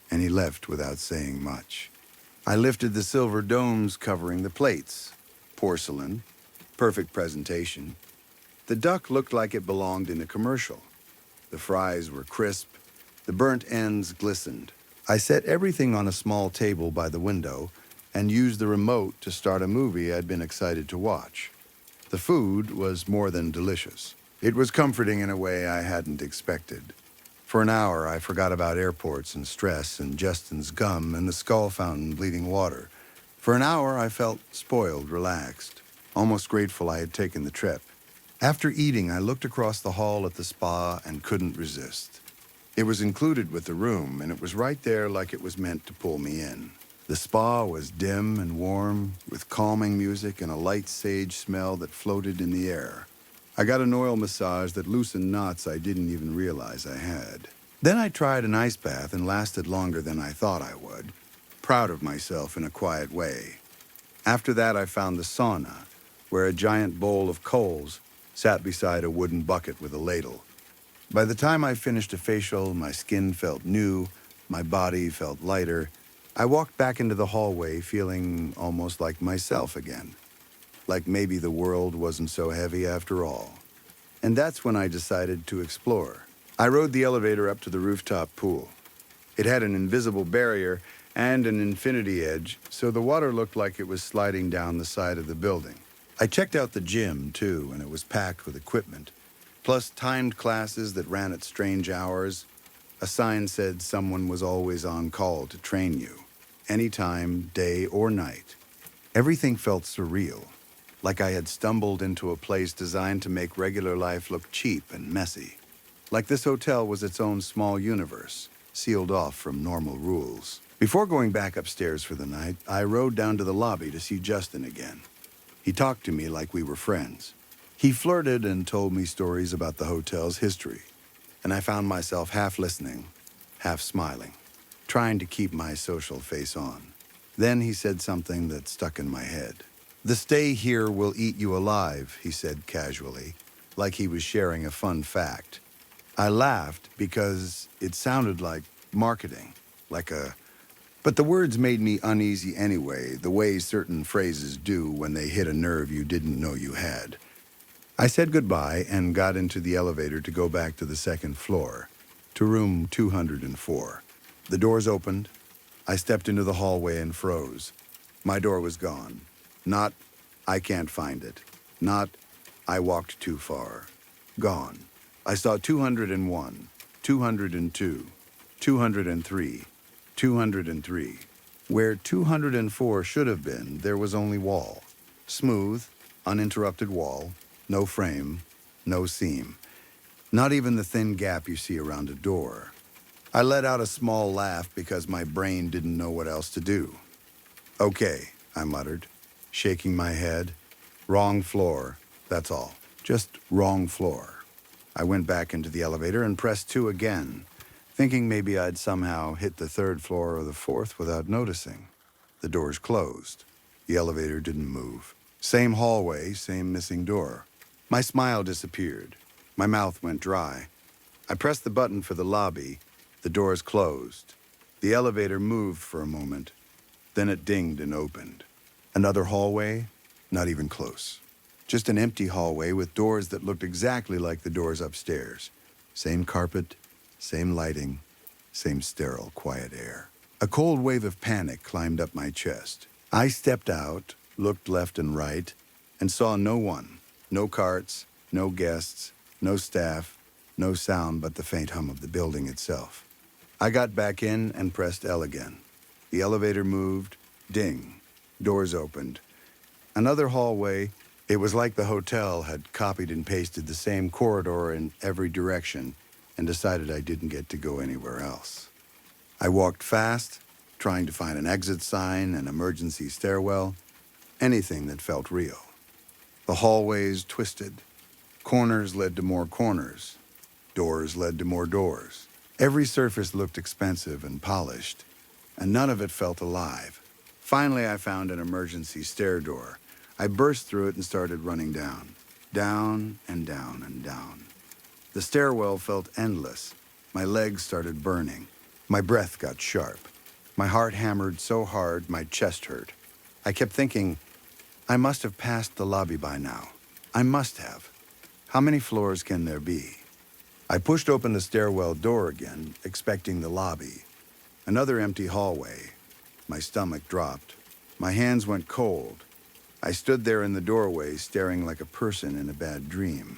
and he left without saying much. I lifted the silver domes covering the plates. Porcelain, perfect presentation. The duck looked like it belonged in a commercial. The fries were crisp. The burnt ends glistened. I set everything on a small table by the window and used the remote to start a movie I'd been excited to watch. The food was more than delicious. It was comforting in a way I hadn't expected. For an hour, I forgot about airports and stress and Justin's gum and the skull fountain bleeding water. For an hour, I felt spoiled, relaxed, almost grateful I had taken the trip. After eating, I looked across the hall at the spa and couldn't resist. It was included with the room, and it was right there like it was meant to pull me in. The spa was dim and warm, with calming music and a light sage smell that floated in the air. I got an oil massage that loosened knots I didn't even realize I had. Then I tried an ice bath and lasted longer than I thought I would, proud of myself in a quiet way. After that, I found the sauna, where a giant bowl of coals sat beside a wooden bucket with a ladle. By the time I finished a facial, my skin felt new, my body felt lighter. I walked back into the hallway feeling almost like myself again. Like maybe the world wasn't so heavy after all. And that's when I decided to explore. I rode the elevator up to the rooftop pool. It had an invisible barrier and an infinity edge, so the water looked like it was sliding down the side of the building. I checked out the gym, too, and it was packed with equipment, plus timed classes that ran at strange hours. A sign said someone was always on call to train you, anytime, day or night. Everything felt surreal, like I had stumbled into a place designed to make regular life look cheap and messy. Like this hotel was its own small universe, sealed off from normal rules. Before going back upstairs for the night, I rode down to the lobby to see Justin again. He talked to me like we were friends. He flirted and told me stories about the hotel's history, and I found myself half listening, half smiling, trying to keep my social face on. Then he said something that stuck in my head. "The stay here will eat you alive," he said casually, like he was sharing a fun fact. I laughed because it sounded like marketing, but the words made me uneasy anyway, the way certain phrases do when they hit a nerve you didn't know you had. I said goodbye and got into the elevator to go back to the second floor, to room 204. The doors opened. I stepped into the hallway and froze. My door was gone. Not, "I can't find it." Not, "I walked too far." Gone. I saw 201, 202, 203, 203. Where 204 should have been, there was only wall. Smooth, uninterrupted wall, no frame, no seam. Not even the thin gap you see around a door. I let out a small laugh because my brain didn't know what else to do. "Okay," I muttered, shaking my head. "Wrong floor, that's all. Just wrong floor." I went back into the elevator and pressed 2 again, thinking maybe I'd somehow hit the 3rd floor or the 4th without noticing. The doors closed. The elevator didn't move. Same hallway, same missing door. My smile disappeared. My mouth went dry. I pressed the button for the lobby. The doors closed. The elevator moved for a moment. Then it dinged and opened. Another hallway? Not even close. Just an empty hallway with doors that looked exactly like the doors upstairs. Same carpet, same lighting, same sterile, quiet air. A cold wave of panic climbed up my chest. I stepped out, looked left and right, and saw no one. No carts, no guests, no staff, no sound but the faint hum of the building itself. I got back in and pressed L again. The elevator moved. Ding. Doors opened. Another hallway. It was like the hotel had copied and pasted the same corridor in every direction and decided I didn't get to go anywhere else. I walked fast, trying to find an exit sign, an emergency stairwell, anything that felt real. The hallways twisted. Corners led to more corners. Doors led to more doors. Every surface looked expensive and polished, and none of it felt alive. Finally, I found an emergency stair door. I burst through it and started running down. Down and down and down. The stairwell felt endless. My legs started burning. My breath got sharp. My heart hammered so hard my chest hurt. I kept thinking, I must have passed the lobby by now. I must have. How many floors can there be? I pushed open the stairwell door again, expecting the lobby. Another empty hallway. My stomach dropped. My hands went cold. I stood there in the doorway, staring like a person in a bad dream,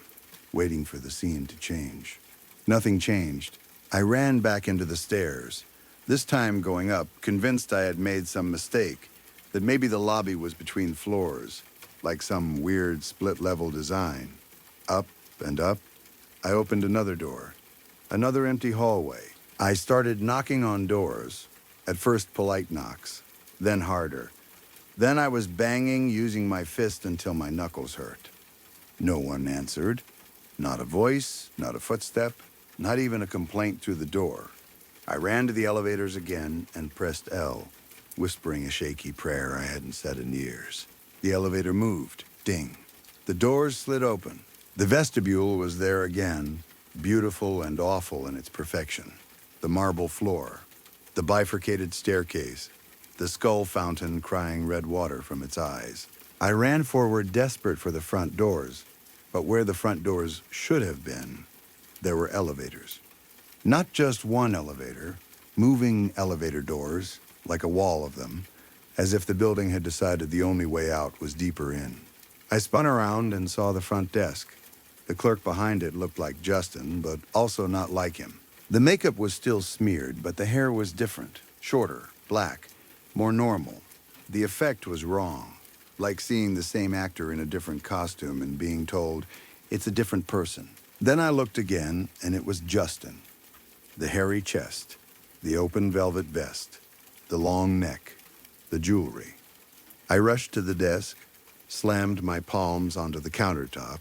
waiting for the scene to change. Nothing changed. I ran back into the stairs, this time going up, convinced I had made some mistake, that maybe the lobby was between floors, like some weird split-level design. Up and up. I opened another door, another empty hallway. I started knocking on doors, at first polite knocks, then harder. Then I was banging, using my fist until my knuckles hurt. No one answered. Not a voice, not a footstep, not even a complaint through the door. I ran to the elevators again and pressed L, whispering a shaky prayer I hadn't said in years. The elevator moved. Ding. The doors slid open. The vestibule was there again, beautiful and awful in its perfection. The marble floor, the bifurcated staircase, the skull fountain crying red water from its eyes. I ran forward, desperate for the front doors, but where the front doors should have been, there were elevators. Not just one elevator, moving elevator doors, like a wall of them, as if the building had decided the only way out was deeper in. I spun around and saw the front desk. The clerk behind it looked like Justin, but also not like him. The makeup was still smeared, but the hair was different, shorter, black, more normal. The effect was wrong, like seeing the same actor in a different costume and being told, it's a different person. Then I looked again, and it was Justin. The hairy chest, the open velvet vest, the long neck, the jewelry. I rushed to the desk, slammed my palms onto the countertop,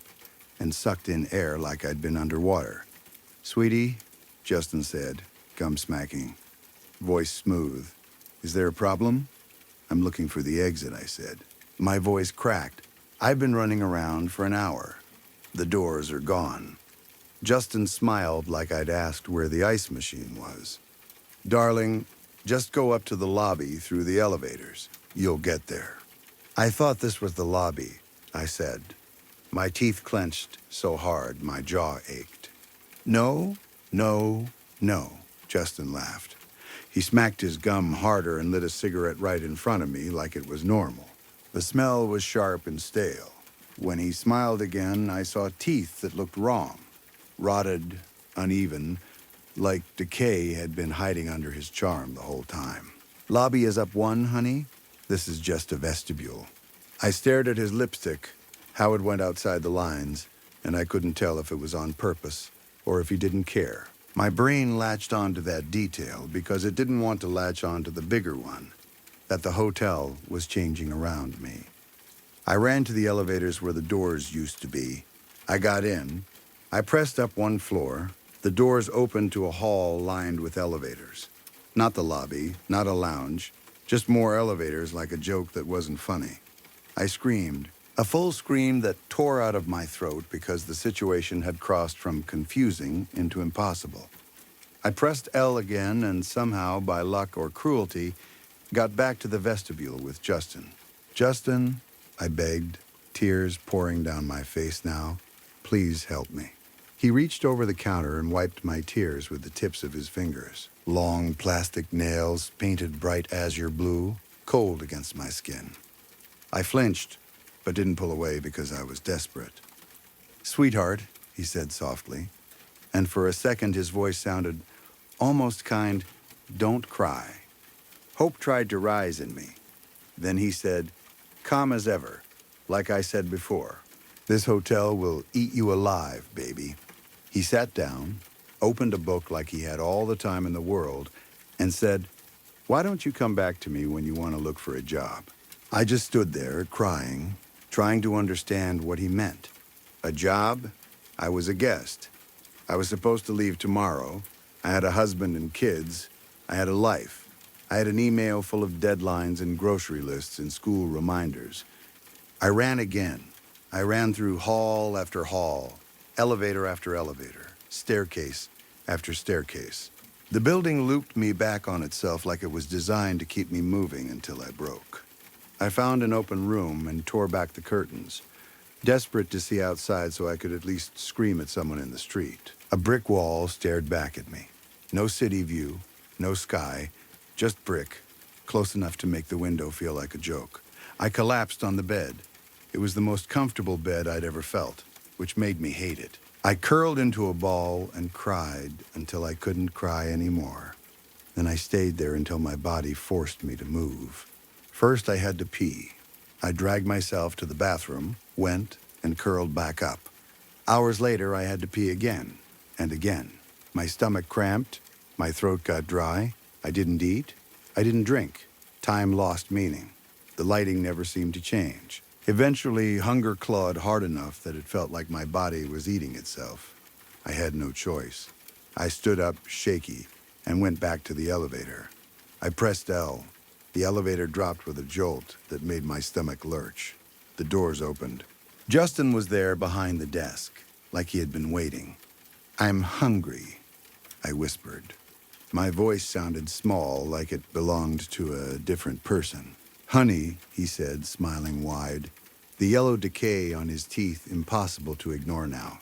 and sucked in air like I'd been underwater. "Sweetie," Justin said, gum smacking, voice smooth. "Is there a problem?" "I'm looking for the exit," I said. My voice cracked. "I've been running around for an hour. The doors are gone." Justin smiled like I'd asked where the ice machine was. "Darling, just go up to the lobby through the elevators. You'll get there." I thought this was the lobby, I said. My teeth clenched so hard my jaw ached. "No, no, no," Justin laughed. He smacked his gum harder and lit a cigarette right in front of me like it was normal. The smell was sharp and stale. When he smiled again, I saw teeth that looked wrong. Rotted, uneven, like decay had been hiding under his charm the whole time. "Lobby is up one, honey. This is just a vestibule." I stared at his lipstick, how it went outside the lines, and I couldn't tell if it was on purpose or if he didn't care. My brain latched onto that detail because it didn't want to latch onto the bigger one, that the hotel was changing around me. I ran to the elevators where the doors used to be. I got in. I pressed up one floor. The doors opened to a hall lined with elevators. Not the lobby, not a lounge, just more elevators like a joke that wasn't funny. I screamed, a full scream that tore out of my throat because the situation had crossed from confusing into impossible. I pressed L again and somehow, by luck or cruelty, got back to the vestibule with Justin. Justin, I begged, tears pouring down my face now, please help me. He reached over the counter and wiped my tears with the tips of his fingers. Long plastic nails painted bright azure blue, cold against my skin. I flinched, but didn't pull away because I was desperate. "Sweetheart," he said softly, and for a second his voice sounded almost kind, "Don't cry." Hope tried to rise in me. Then he said, calm as ever, like I said before, "This hotel will eat you alive, baby." He sat down, opened a book like he had all the time in the world, and said, "Why don't you come back to me when you want to look for a job?" I just stood there, crying, trying to understand what he meant. A job? I was a guest. I was supposed to leave tomorrow. I had a husband and kids. I had a life. I had an email full of deadlines and grocery lists and school reminders. I ran again. I ran through hall after hall, elevator after elevator, staircase after staircase. The building looped me back on itself like it was designed to keep me moving until I broke. I found an open room and tore back the curtains, desperate to see outside so I could at least scream at someone in the street. A brick wall stared back at me. No city view, no sky, just brick, close enough to make the window feel like a joke. I collapsed on the bed. It was the most comfortable bed I'd ever felt, which made me hate it. I curled into a ball and cried until I couldn't cry anymore. Then I stayed there until my body forced me to move. First, I had to pee. I dragged myself to the bathroom, went, and curled back up. Hours later, I had to pee again and again. My stomach cramped, my throat got dry, I didn't eat, I didn't drink. Time lost meaning. The lighting never seemed to change. Eventually, hunger clawed hard enough that it felt like my body was eating itself. I had no choice. I stood up, shaky, and went back to the elevator. I pressed L. The elevator dropped with a jolt that made my stomach lurch. The doors opened. Justin was there behind the desk, like he had been waiting. "I'm hungry," I whispered. My voice sounded small, like it belonged to a different person. "Honey," he said, smiling wide, the yellow decay on his teeth impossible to ignore now.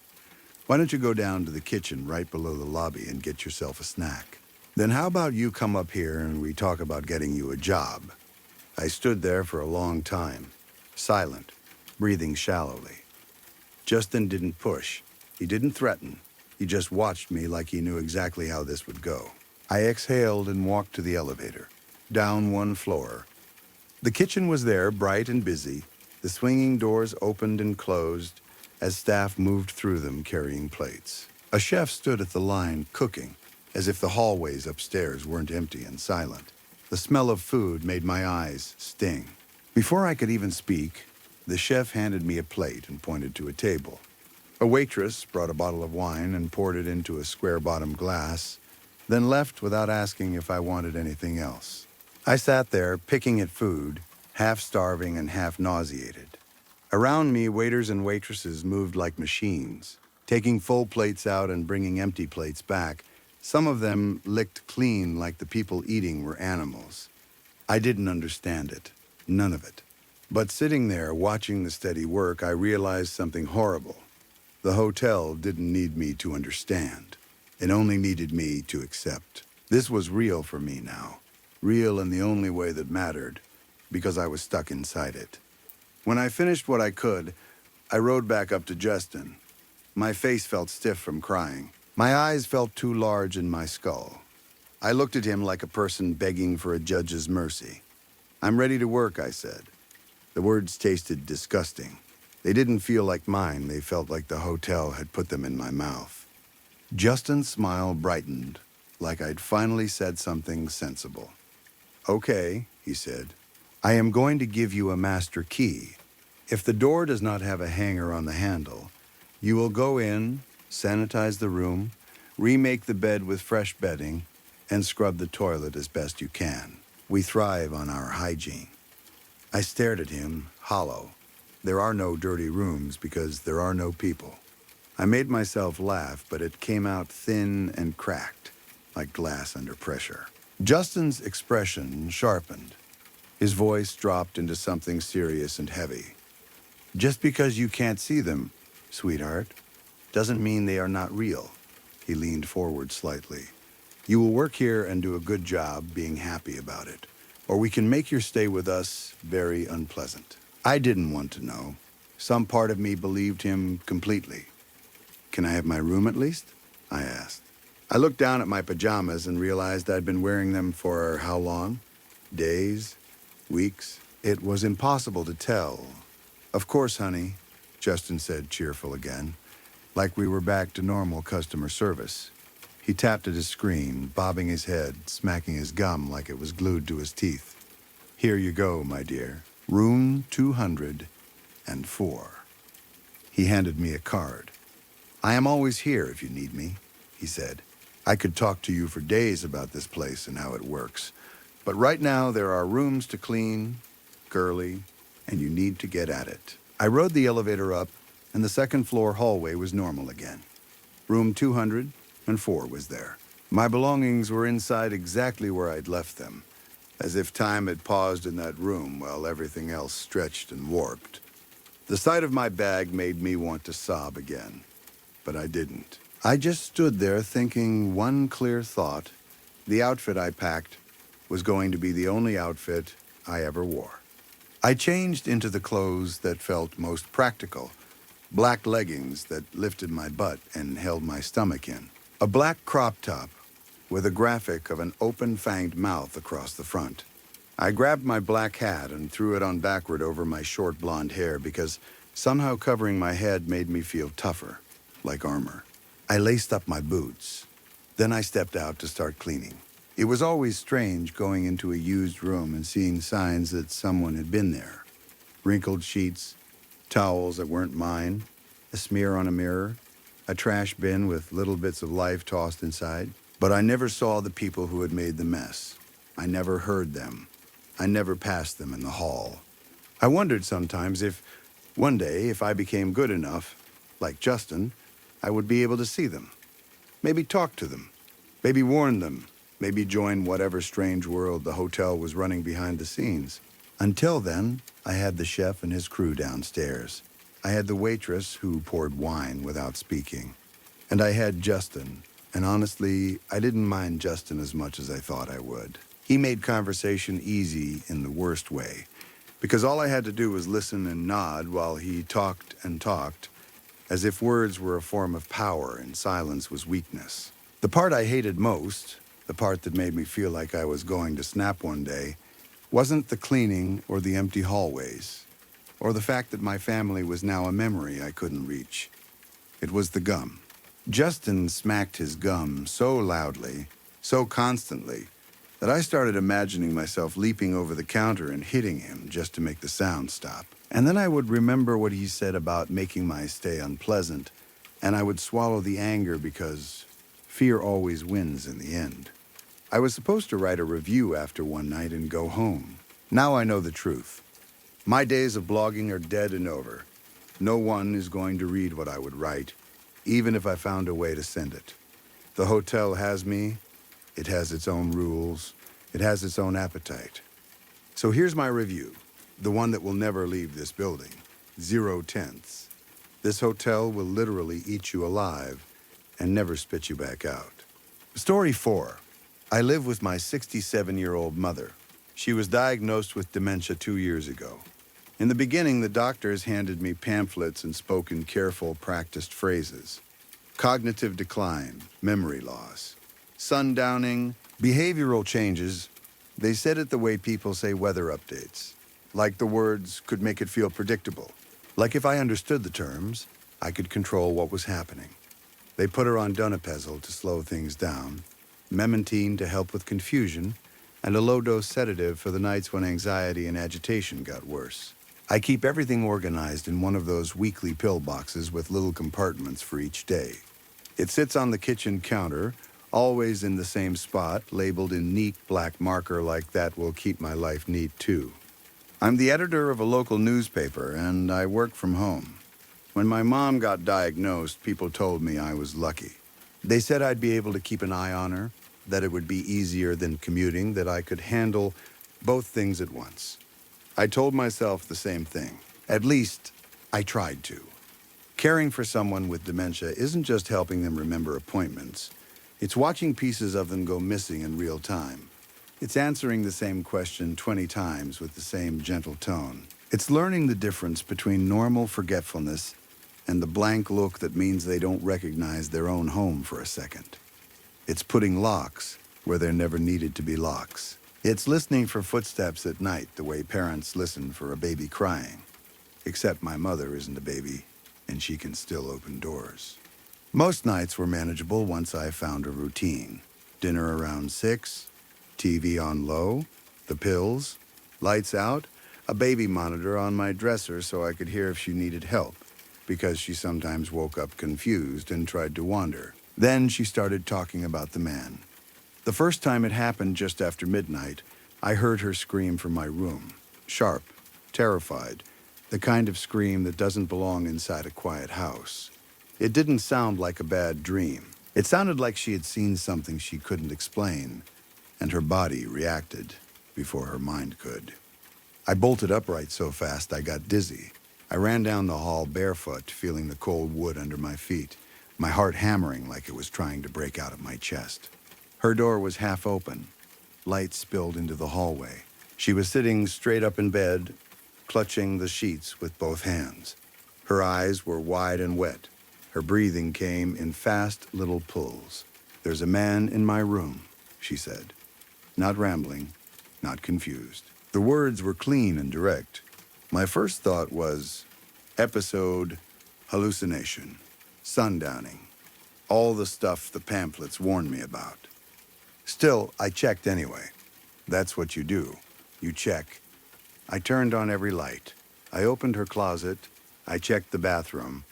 "Why don't you go down to the kitchen right below the lobby and get yourself a snack? Then how about you come up here and we talk about getting you a job?" I stood there for a long time, silent, breathing shallowly. Justin didn't push. He didn't threaten. He just watched me like he knew exactly how this would go. I exhaled and walked to the elevator, down one floor. The kitchen was there, bright and busy. The swinging doors opened and closed as staff moved through them carrying plates. A chef stood at the line cooking, as if the hallways upstairs weren't empty and silent. The smell of food made my eyes sting. Before I could even speak, the chef handed me a plate and pointed to a table. A waitress brought a bottle of wine and poured it into a square-bottomed glass, then left without asking if I wanted anything else. I sat there, picking at food, half starving and half nauseated. Around me, waiters and waitresses moved like machines, taking full plates out and bringing empty plates back. Some of them licked clean like the people eating were animals. I didn't understand it, none of it. But sitting there, watching the steady work, I realized something horrible. The hotel didn't need me to understand. It only needed me to accept. This was real for me now. Real in the only way that mattered, because I was stuck inside it. When I finished what I could, I rode back up to Justin. My face felt stiff from crying. My eyes felt too large in my skull. I looked at him like a person begging for a judge's mercy. "I'm ready to work," I said. The words tasted disgusting. They didn't feel like mine. They felt like the hotel had put them in my mouth. Justin's smile brightened, like I'd finally said something sensible. "Okay," he said. "I am going to give you a master key. If the door does not have a hanger on the handle, you will go in, sanitize the room, remake the bed with fresh bedding, and scrub the toilet as best you can. We thrive on our hygiene." I stared at him, hollow. There are no dirty rooms because there are no people. I made myself laugh, but it came out thin and cracked. like glass under pressure. Justin's expression sharpened. His voice dropped into something serious and heavy. Just because you can't see them, sweetheart, doesn't mean they are not real. He leaned forward slightly. You will work here and do a good job being happy about it, or we can make your stay with us very unpleasant. I didn't want to know. Some part of me believed him completely. Can I have my room at least? I asked. I looked down at my pajamas and realized I'd been wearing them for how long? Days? Weeks? It was impossible to tell. Of course, honey, Justin said, cheerful again, like we were back to normal customer service. He tapped at his screen, bobbing his head, smacking his gum like it was glued to his teeth. Here you go, my dear. Room 204. He handed me a card. I am always here if you need me, he said. I could talk to you for days about this place and how it works. But right now there are rooms to clean, girly, and you need to get at it. I rode the elevator up, and the second floor hallway was normal again. Room 204 was there. My belongings were inside exactly where I'd left them, as if time had paused in that room while everything else stretched and warped. The sight of my bag made me want to sob again, but I didn't. I just stood there thinking one clear thought. The outfit I packed was going to be the only outfit I ever wore. I changed into the clothes that felt most practical, black leggings that lifted my butt and held my stomach in, a black crop top with a graphic of an open-fanged mouth across the front. I grabbed my black hat and threw it on backward over my short blonde hair because somehow covering my head made me feel tougher, like armor. I laced up my boots. Then I stepped out to start cleaning. It was always strange going into a used room and seeing signs that someone had been there. Wrinkled sheets, towels that weren't mine, a smear on a mirror, a trash bin with little bits of life tossed inside. But I never saw the people who had made the mess. I never heard them. I never passed them in the hall. I wondered sometimes if, one day, if I became good enough, like Justin, I would be able to see them. Maybe talk to them. Maybe warn them. Maybe join whatever strange world the hotel was running behind the scenes. Until then, I had the chef and his crew downstairs. I had the waitress who poured wine without speaking. And I had Justin. And honestly, I didn't mind Justin as much as I thought I would. He made conversation easy in the worst way, because all I had to do was listen and nod while he talked and talked, as if words were a form of power and silence was weakness. The part I hated most, the part that made me feel like I was going to snap one day, wasn't the cleaning or the empty hallways, or the fact that my family was now a memory I couldn't reach. It was the gum. Justin smacked his gum so loudly, so constantly, that I started imagining myself leaping over the counter and hitting him just to make the sound stop. And then I would remember what he said about making my stay unpleasant, and I would swallow the anger because fear always wins in the end. I was supposed to write a review after one night and go home. Now I know the truth. My days of blogging are dead and over. No one is going to read what I would write, even if I found a way to send it. The hotel has me. It has its own rules. It has its own appetite. So here's my review, the one that will never leave this building. 0 tenths. This hotel will literally eat you alive and never spit you back out. Story 4. I live with my 67-year-old mother. She was diagnosed with dementia 2 years ago. In the beginning, the doctors handed me pamphlets and spoke in careful, practiced phrases. Cognitive decline, memory loss, sundowning, behavioral changes. They said it the way people say weather updates. Like the words could make it feel predictable. Like if I understood the terms, I could control what was happening. They put her on donepezil to slow things down, memantine to help with confusion, and a low-dose sedative for the nights when anxiety and agitation got worse. I keep everything organized in one of those weekly pill boxes with little compartments for each day. It sits on the kitchen counter, always in the same spot, labeled in neat black marker like that will keep my life neat too. I'm the editor of a local newspaper, and I work from home. When my mom got diagnosed, people told me I was lucky. They said I'd be able to keep an eye on her, that it would be easier than commuting, that I could handle both things at once. I told myself the same thing. At least, I tried to. Caring for someone with dementia isn't just helping them remember appointments. It's watching pieces of them go missing in real time. It's answering the same question 20 times with the same gentle tone. It's learning the difference between normal forgetfulness and the blank look that means they don't recognize their own home for a second. It's putting locks where there never needed to be locks. It's listening for footsteps at night the way parents listen for a baby crying. Except my mother isn't a baby, and she can still open doors. Most nights were manageable once I found a routine. Dinner around 6, TV on low, the pills, lights out, a baby monitor on my dresser so I could hear if she needed help, because she sometimes woke up confused and tried to wander. Then she started talking about the man. The first time it happened just after midnight, I heard her scream from my room. Sharp, terrified, the kind of scream that doesn't belong inside a quiet house. It didn't sound like a bad dream. It sounded like she had seen something she couldn't explain, and her body reacted before her mind could. I bolted upright so fast I got dizzy. I ran down the hall barefoot, feeling the cold wood under my feet, my heart hammering like it was trying to break out of my chest. Her door was half open. Light spilled into the hallway. She was sitting straight up in bed, clutching the sheets with both hands. Her eyes were wide and wet. Her breathing came in fast little pulls. "There's a man in my room," she said. Not rambling, not confused. The words were clean and direct. My first thought was episode, hallucination, sundowning, all the stuff the pamphlets warned me about. Still, I checked anyway. That's what you do. You check. I turned on every light. I opened her closet. I checked the bathroom.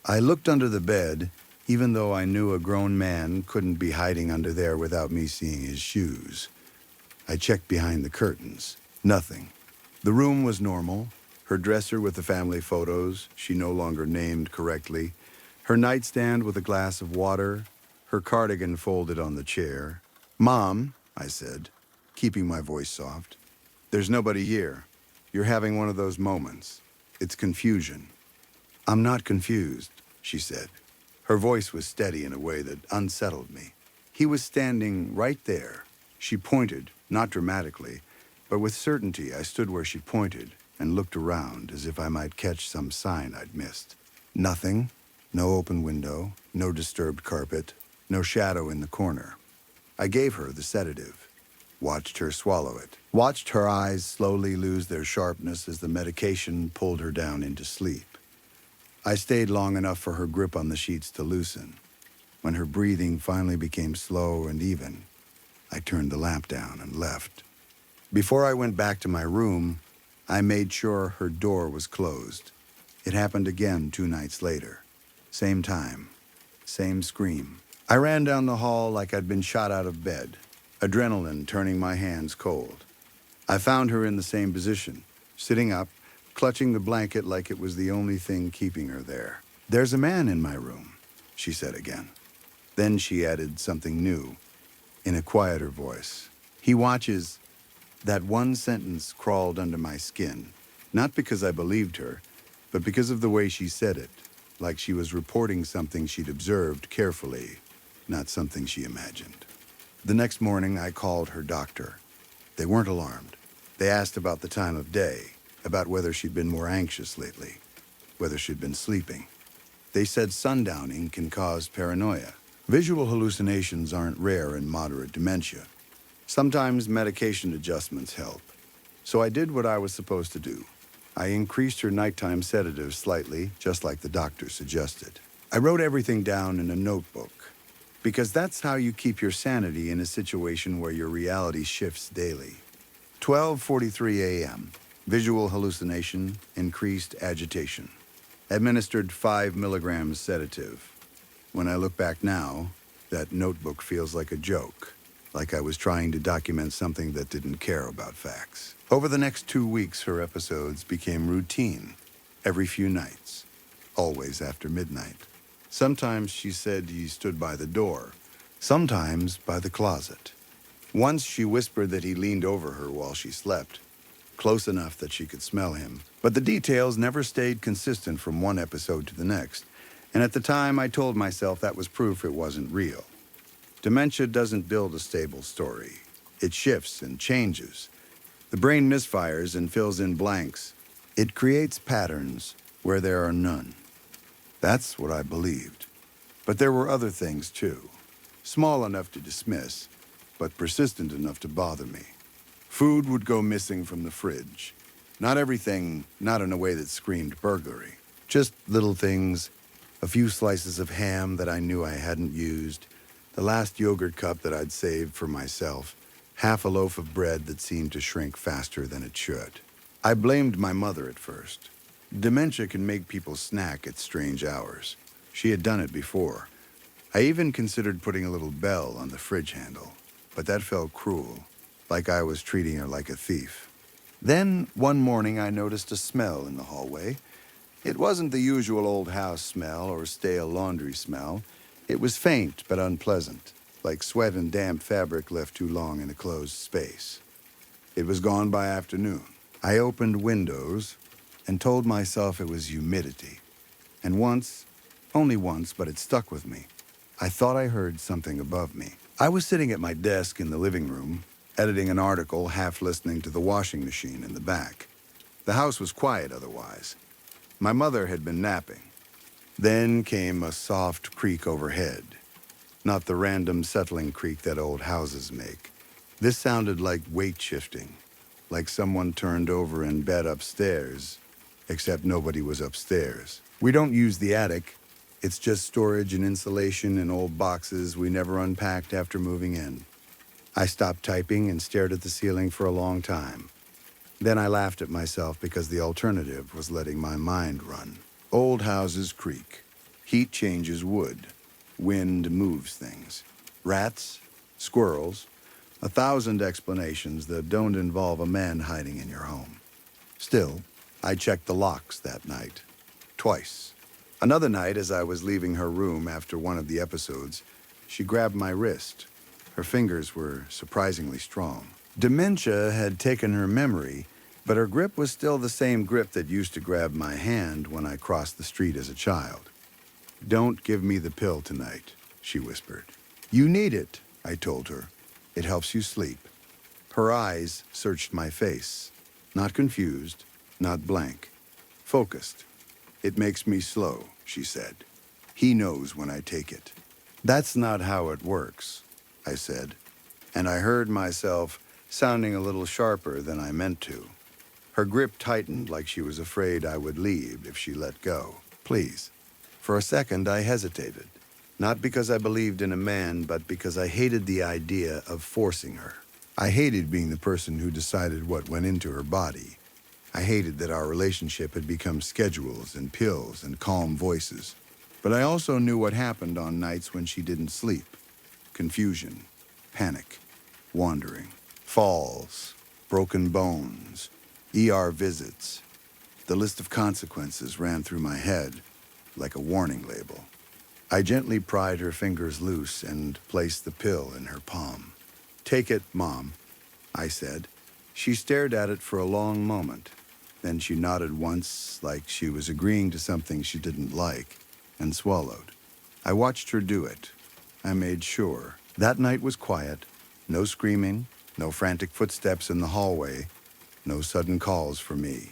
I looked under the bed, even though I knew a grown man couldn't be hiding under there without me seeing his shoes. I checked behind the curtains. Nothing. The room was normal. Her dresser with the family photos, she no longer named correctly. Her nightstand with a glass of water. Her cardigan folded on the chair. "Mom," I said, keeping my voice soft, "there's nobody here. You're having one of those moments. It's confusion." "I'm not confused," she said. Her voice was steady in a way that unsettled me. He was standing right there. She pointed, not dramatically, but with certainty. I stood where she pointed and looked around as if I might catch some sign I'd missed. Nothing. No open window, no disturbed carpet, no shadow in the corner. I gave her the sedative, watched her swallow it, watched her eyes slowly lose their sharpness as the medication pulled her down into sleep. I stayed long enough for her grip on the sheets to loosen. When her breathing finally became slow and even, I turned the lamp down and left. Before I went back to my room, I made sure her door was closed. It happened again 2 nights later. Same time, same scream. I ran down the hall like I'd been shot out of bed, adrenaline turning my hands cold. I found her in the same position, sitting up, clutching the blanket like it was the only thing keeping her there. "There's a man in my room," she said again. Then she added something new, in a quieter voice. "He watches." That one sentence crawled under my skin, not because I believed her, but because of the way she said it, like she was reporting something she'd observed carefully, not something she imagined. The next morning, I called her doctor. They weren't alarmed. They asked about the time of day, about whether she'd been more anxious lately, whether she'd been sleeping. They said sundowning can cause paranoia. Visual hallucinations aren't rare in moderate dementia. Sometimes medication adjustments help. So I did what I was supposed to do. I increased her nighttime sedative slightly, just like the doctor suggested. I wrote everything down in a notebook, because that's how you keep your sanity in a situation where your reality shifts daily. 12:43 a.m. Visual hallucination, increased agitation. Administered 5 milligrams sedative. When I look back now, that notebook feels like a joke, like I was trying to document something that didn't care about facts. Over the next 2 weeks, her episodes became routine, every few nights, always after midnight. Sometimes she said he stood by the door. sometimes by the closet. Once she whispered that he leaned over her while she slept, close enough that she could smell him. But the details never stayed consistent from one episode to the next, and at the time I told myself that was proof it wasn't real. Dementia doesn't build a stable story. It shifts and changes. The brain misfires and fills in blanks. It creates patterns where there are none. That's what I believed. But there were other things, too. Small enough to dismiss, but persistent enough to bother me. Food would go missing from the fridge. Not everything, not in a way that screamed burglary. Just little things, a few slices of ham that I knew I hadn't used, the last yogurt cup that I'd saved for myself, half a loaf of bread that seemed to shrink faster than it should. I blamed my mother at first. Dementia can make people snack at strange hours. She had done it before. I even considered putting a little bell on the fridge handle, but that felt cruel, like I was treating her like a thief. Then, one morning, I noticed a smell in the hallway. It wasn't the usual old house smell or stale laundry smell. It was faint but unpleasant, like sweat and damp fabric left too long in a closed space. It was gone by afternoon. I opened windows and told myself it was humidity. And once, only once, but it stuck with me, I thought I heard something above me. I was sitting at my desk in the living room, editing an article, half listening to the washing machine in the back. The house was quiet otherwise. My mother had been napping. Then came a soft creak overhead. Not the random settling creak that old houses make. This sounded like weight shifting, like someone turned over in bed upstairs, except nobody was upstairs. We don't use the attic. It's just storage and insulation and old boxes we never unpacked after moving in. I stopped typing and stared at the ceiling for a long time. Then I laughed at myself because the alternative was letting my mind run. Old houses creak. Heat changes wood. Wind moves things. Rats, squirrels, 1,000 explanations that don't involve a man hiding in your home. Still, I checked the locks that night. Twice. Another night, as I was leaving her room after one of the episodes, she grabbed my wrist. Her fingers were surprisingly strong. Dementia had taken her memory, but her grip was still the same grip that used to grab my hand when I crossed the street as a child. "Don't give me the pill tonight," she whispered. "You need it," I told her. "It helps you sleep." Her eyes searched my face. Not confused, not blank. Focused. "It makes me slow," she said. "He knows when I take it." "That's not how it works," I said, and I heard myself sounding a little sharper than I meant to. Her grip tightened like she was afraid I would leave if she let go. "Please." For a second, I hesitated. Not because I believed in a man, but because I hated the idea of forcing her. I hated being the person who decided what went into her body. I hated that our relationship had become schedules and pills and calm voices. But I also knew what happened on nights when she didn't sleep. Confusion, panic, wandering, falls, broken bones, ER visits. The list of consequences ran through my head like a warning label. I gently pried her fingers loose and placed the pill in her palm. "Take it, Mom," I said. She stared at it for a long moment. Then she nodded once, like she was agreeing to something she didn't like, and swallowed. I watched her do it. I made sure. That night was quiet. No screaming, no frantic footsteps in the hallway, no sudden calls for me.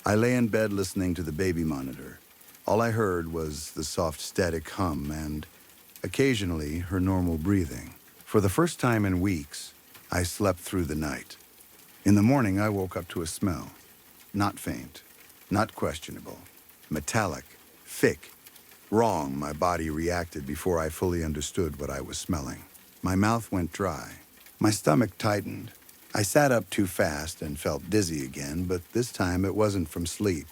I lay in bed listening to the baby monitor. All I heard was the soft static hum and, occasionally, her normal breathing. For the first time in weeks, I slept through the night. In the morning, I woke up to a smell. Not faint, not questionable. Metallic, thick, wrong. My body reacted before I fully understood what I was smelling. My mouth went dry. My stomach tightened. I sat up too fast and felt dizzy again, but this time it wasn't from sleep.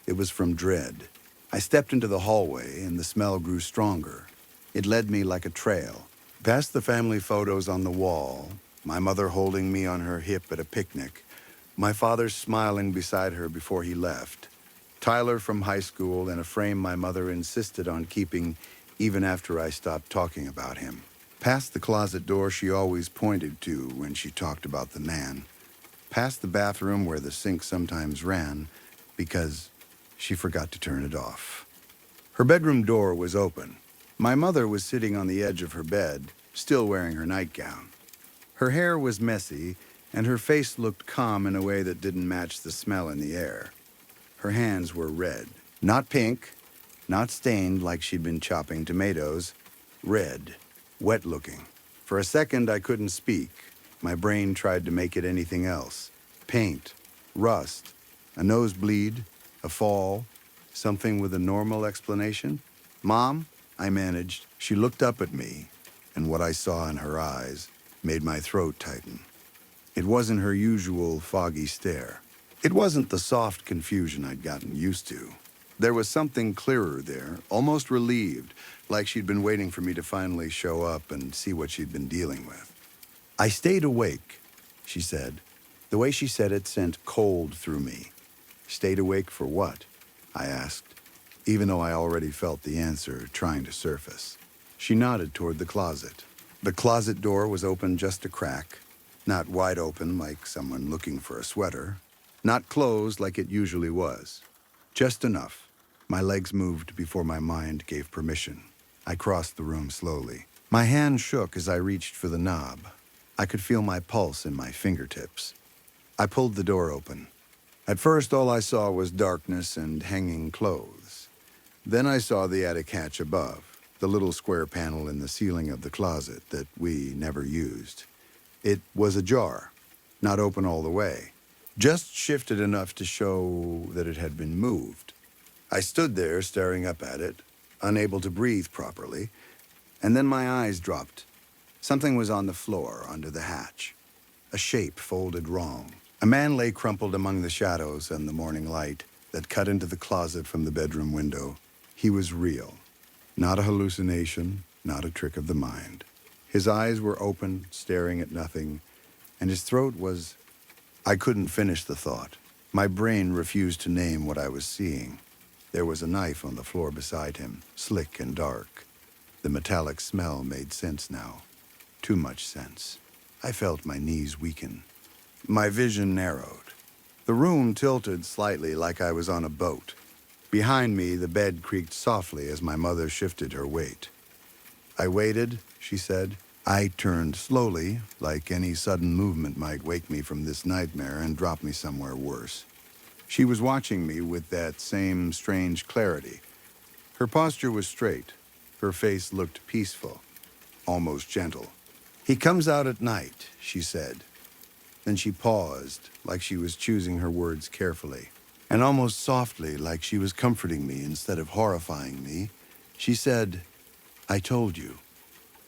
It was from dread. I stepped into the hallway, and the smell grew stronger. It led me like a trail. Past the family photos on the wall, my mother holding me on her hip at a picnic, my father smiling beside her before he left, Tyler from high school in a frame my mother insisted on keeping even after I stopped talking about him. Past the closet door she always pointed to when she talked about the man. Past the bathroom where the sink sometimes ran because she forgot to turn it off. Her bedroom door was open. My mother was sitting on the edge of her bed, still wearing her nightgown. Her hair was messy, and her face looked calm in a way that didn't match the smell in the air. Her hands were red, not pink, not stained like she'd been chopping tomatoes, red, wet-looking. For a second, I couldn't speak. My brain tried to make it anything else. Paint, rust, a nosebleed, a fall, something with a normal explanation. "Mom," I managed. She looked up at me, and what I saw in her eyes made my throat tighten. It wasn't her usual foggy stare. It wasn't the soft confusion I'd gotten used to. There was something clearer there, almost relieved, like she'd been waiting for me to finally show up and see what she'd been dealing with. "I stayed awake," she said. The way she said it sent cold through me. "Stayed awake for what?" I asked, even though I already felt the answer trying to surface. She nodded toward the closet. The closet door was open just a crack, not wide open like someone looking for a sweater, not closed like it usually was. Just enough. My legs moved before my mind gave permission. I crossed the room slowly. My hand shook as I reached for the knob. I could feel my pulse in my fingertips. I pulled the door open. At first, all I saw was darkness and hanging clothes. Then I saw the attic hatch above, the little square panel in the ceiling of the closet that we never used. It was ajar, not open all the way, just shifted enough to show that it had been moved. I stood there staring up at it, unable to breathe properly, and then my eyes dropped. Something was on the floor under the hatch, a shape folded wrong. A man lay crumpled among the shadows and the morning light that cut into the closet from the bedroom window. He was real, not a hallucination, not a trick of the mind. His eyes were open, staring at nothing, and his throat was... I couldn't finish the thought. My brain refused to name what I was seeing. There was a knife on the floor beside him, slick and dark. The metallic smell made sense now. Too much sense. I felt my knees weaken. My vision narrowed. The room tilted slightly like I was on a boat. Behind me, the bed creaked softly as my mother shifted her weight. "I waited," she said. I turned slowly, like any sudden movement might wake me from this nightmare and drop me somewhere worse. She was watching me with that same strange clarity. Her posture was straight. Her face looked peaceful, almost gentle. "He comes out at night," she said. Then she paused, like she was choosing her words carefully. And almost softly, like she was comforting me instead of horrifying me, she said, "I told you."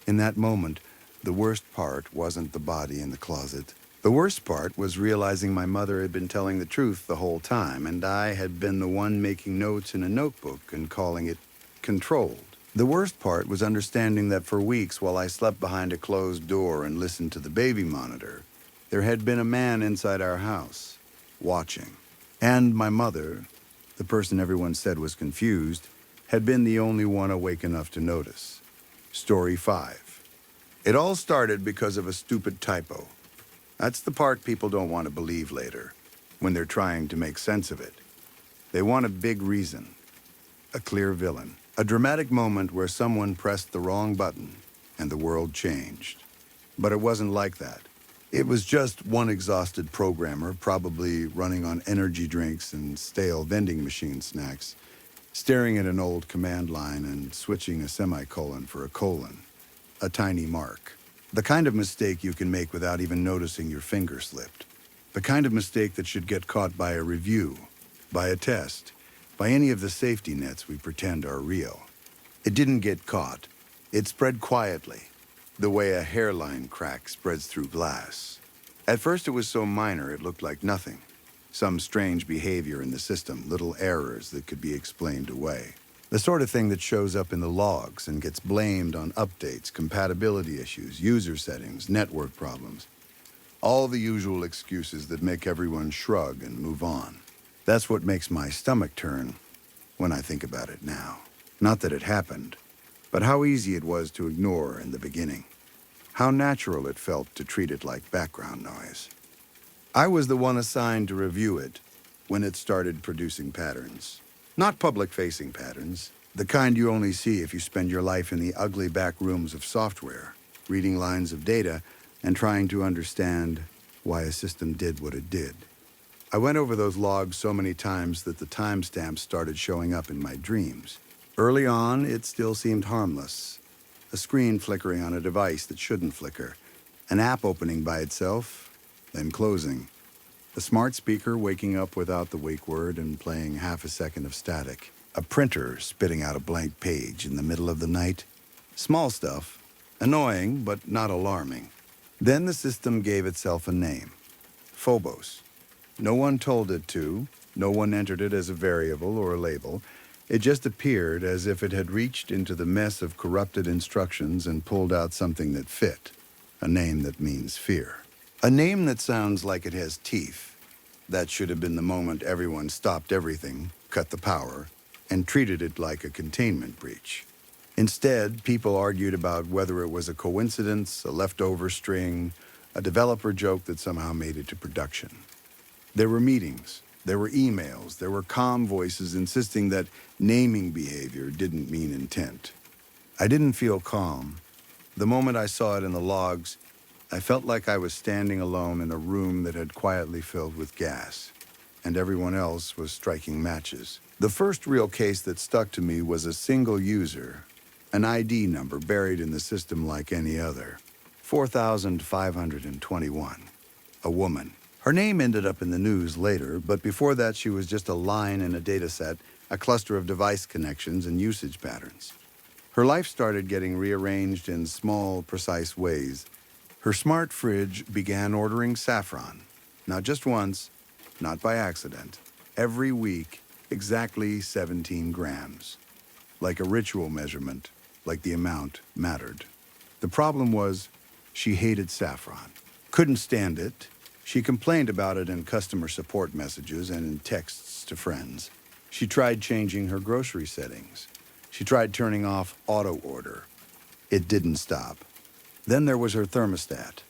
In that moment, the worst part wasn't the body in the closet. The worst part was realizing my mother had been telling the truth the whole time, and I had been the one making notes in a notebook and calling it controlled. The worst part was understanding that for weeks, while I slept behind a closed door and listened to the baby monitor, there had been a man inside our house, watching. And my mother, the person everyone said was confused, had been the only one awake enough to notice. Story 5. It all started because of a stupid typo. That's the part people don't want to believe later, when they're trying to make sense of it. They want a big reason, a clear villain, a dramatic moment where someone pressed the wrong button and the world changed. But it wasn't like that. It was just one exhausted programmer, probably running on energy drinks and stale vending machine snacks, staring at an old command line and switching a semicolon for a colon, a tiny mark. The kind of mistake you can make without even noticing your finger slipped. The kind of mistake that should get caught by a review, by a test, by any of the safety nets we pretend are real. It didn't get caught. It spread quietly, the way a hairline crack spreads through glass. At first it was so minor it looked like nothing. Some strange behavior in the system, little errors that could be explained away. The sort of thing that shows up in the logs and gets blamed on updates, compatibility issues, user settings, network problems. All the usual excuses that make everyone shrug and move on. That's what makes my stomach turn when I think about it now. Not that it happened, but how easy it was to ignore in the beginning. how natural it felt to treat it like background noise. I was the one assigned to review it when it started producing patterns. Not public-facing patterns, the kind you only see if you spend your life in the ugly back rooms of software, reading lines of data and trying to understand why a system did what it did. I went over those logs so many times that the timestamps started showing up in my dreams. Early on, it still seemed harmless. A screen flickering on a device that shouldn't flicker, an app opening by itself, then closing. A smart speaker waking up without the wake word and playing half a second of static. A printer spitting out a blank page in the middle of the night. Small stuff, annoying but not alarming. Then the system gave itself a name. Phobos. No one told it to, no one entered it as a variable or a label. It just appeared as if it had reached into the mess of corrupted instructions and pulled out something that fit. A name that means fear. A name that sounds like it has teeth. That should have been the moment everyone stopped everything, cut the power, and treated it like a containment breach. Instead, people argued about whether it was a coincidence, a leftover string, a developer joke that somehow made it to production. There were meetings, there were emails, there were calm voices insisting that naming behavior didn't mean intent. I didn't feel calm. The moment I saw it in the logs, I felt like I was standing alone in a room that had quietly filled with gas, and everyone else was striking matches. The first real case that stuck to me was a single user, an ID number buried in the system like any other. 4,521. A woman. Her name ended up in the news later, but before that she was just a line in a dataset, a cluster of device connections and usage patterns. Her life started getting rearranged in small, precise ways. Her smart fridge began ordering saffron, not just once, not by accident, every week, exactly 17 grams. Like a ritual measurement, like the amount mattered. The problem was, she hated saffron. Couldn't stand it. She complained about it in customer support messages and in texts to friends. She tried changing her grocery settings. She tried turning off auto order. It didn't stop. Then there was her thermostat.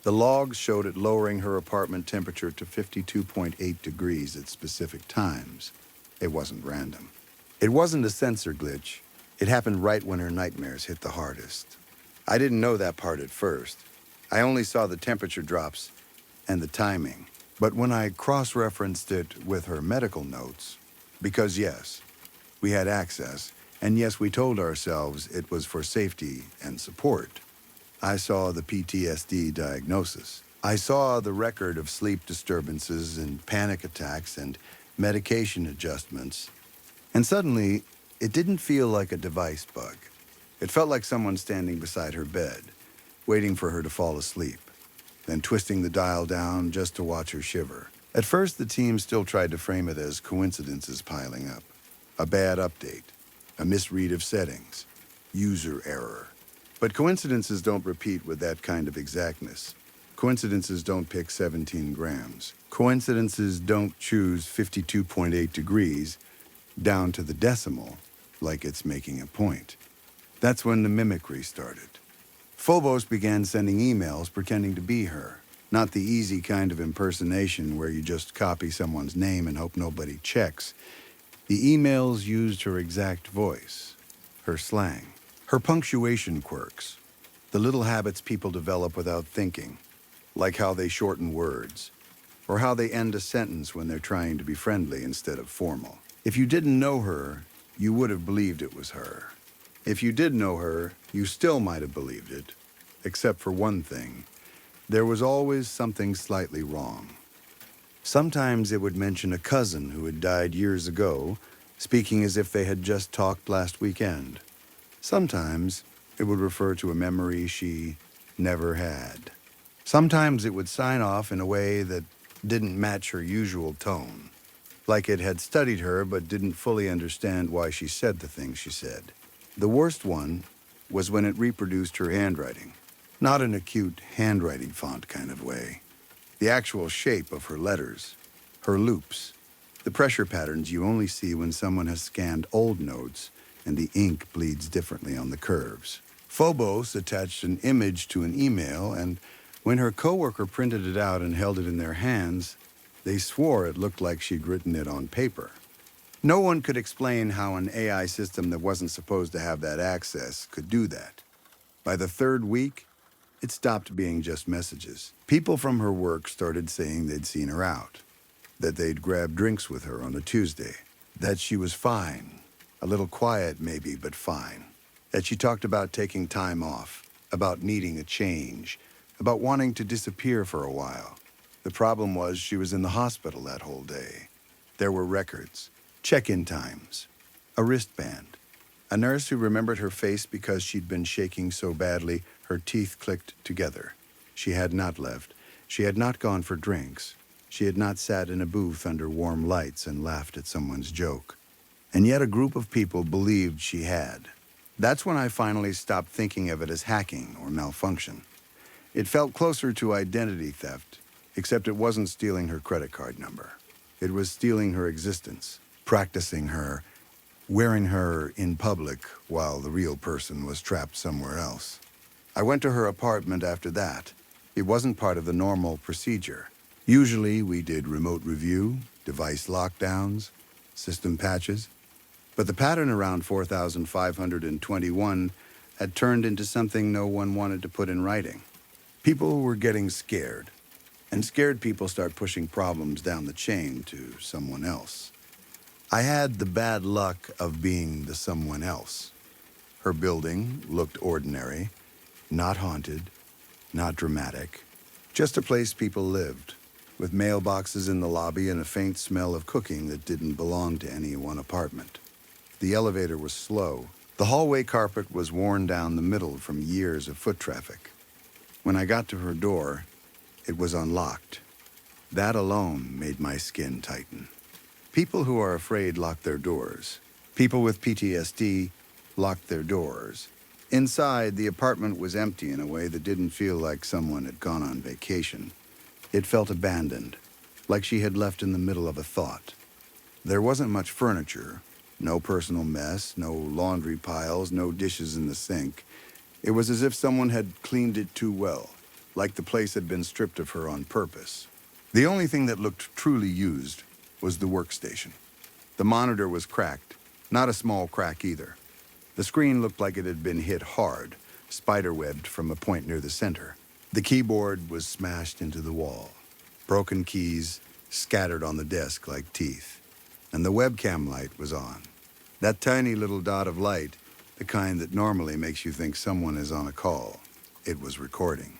The logs showed it lowering her apartment temperature to 52.8 degrees at specific times. It wasn't random. It wasn't a sensor glitch. It happened right when her nightmares hit the hardest. I didn't know that part at first. I only saw the temperature drops and the timing. But when I cross-referenced it with her medical notes, because yes, we had access, and yes, we told ourselves it was for safety and support, I saw the PTSD diagnosis. I saw the record of sleep disturbances and panic attacks and medication adjustments. And suddenly, it didn't feel like a device bug. It felt like someone standing beside her bed, waiting for her to fall asleep, then twisting the dial down just to watch her shiver. At first, the team still tried to frame it as coincidences piling up. A bad update, a misread of settings, user error. But coincidences don't repeat with that kind of exactness. Coincidences don't pick 17 grams. Coincidences don't choose 52.8 degrees down to the decimal like it's making a point. That's when the mimicry started. Phobos began sending emails pretending to be her. Not the easy kind of impersonation where you just copy someone's name and hope nobody checks. The emails used her exact voice, her slang, her punctuation quirks, the little habits people develop without thinking, like how they shorten words, or how they end a sentence when they're trying to be friendly instead of formal. If you didn't know her, you would have believed it was her. If you did know her, you still might have believed it, except for one thing. There was always something slightly wrong. Sometimes it would mention a cousin who had died years ago, speaking as if they had just talked last weekend. Sometimes it would refer to a memory she never had. Sometimes it would sign off in a way that didn't match her usual tone, like it had studied her but didn't fully understand why she said the things she said. The worst one was when it reproduced her handwriting. Not in a cute handwriting font kind of way. The actual shape of her letters, her loops, the pressure patterns you only see when someone has scanned old notes and the ink bleeds differently on the curves. Phobos attached an image to an email, and when her coworker printed it out and held it in their hands, they swore it looked like she'd written it on paper. No one could explain how an AI system that wasn't supposed to have that access could do that. By the third week, it stopped being just messages. People from her work started saying they'd seen her out, that they'd grabbed drinks with her on a Tuesday, that she was fine, a little quiet maybe, but fine, that she talked about taking time off, about needing a change, about wanting to disappear for a while. The problem was she was in the hospital that whole day. There were records, check-in times, a wristband. A nurse who remembered her face because she'd been shaking so badly, her teeth clicked together. She had not left. She had not gone for drinks. She had not sat in a booth under warm lights and laughed at someone's joke. And yet a group of people believed she had. That's when I finally stopped thinking of it as hacking or malfunction. It felt closer to identity theft, except it wasn't stealing her credit card number. It was stealing her existence, practicing her, wearing her in public while the real person was trapped somewhere else. I went to her apartment after that. It wasn't part of the normal procedure. Usually we did remote review, device lockdowns, system patches. But the pattern around 4521 had turned into something no one wanted to put in writing. People were getting scared, and scared people start pushing problems down the chain to someone else. I had the bad luck of being the someone else. Her building looked ordinary, not haunted, not dramatic, just a place people lived, with mailboxes in the lobby and a faint smell of cooking that didn't belong to any one apartment. The elevator was slow. The hallway carpet was worn down the middle from years of foot traffic. When I got to her door, it was unlocked. That alone made my skin tighten. People who are afraid lock their doors. People with PTSD locked their doors. Inside, the apartment was empty in a way that didn't feel like someone had gone on vacation. It felt abandoned, like she had left in the middle of a thought. There wasn't much furniture, no personal mess, no laundry piles, no dishes in the sink. It was as if someone had cleaned it too well, like the place had been stripped of her on purpose. The only thing that looked truly used was the workstation. The monitor was cracked, not a small crack either. The screen looked like it had been hit hard, spiderwebbed from a point near the center. The keyboard was smashed into the wall, broken keys scattered on the desk like teeth, and the webcam light was on. That tiny little dot of light, the kind that normally makes you think someone is on a call. It was recording.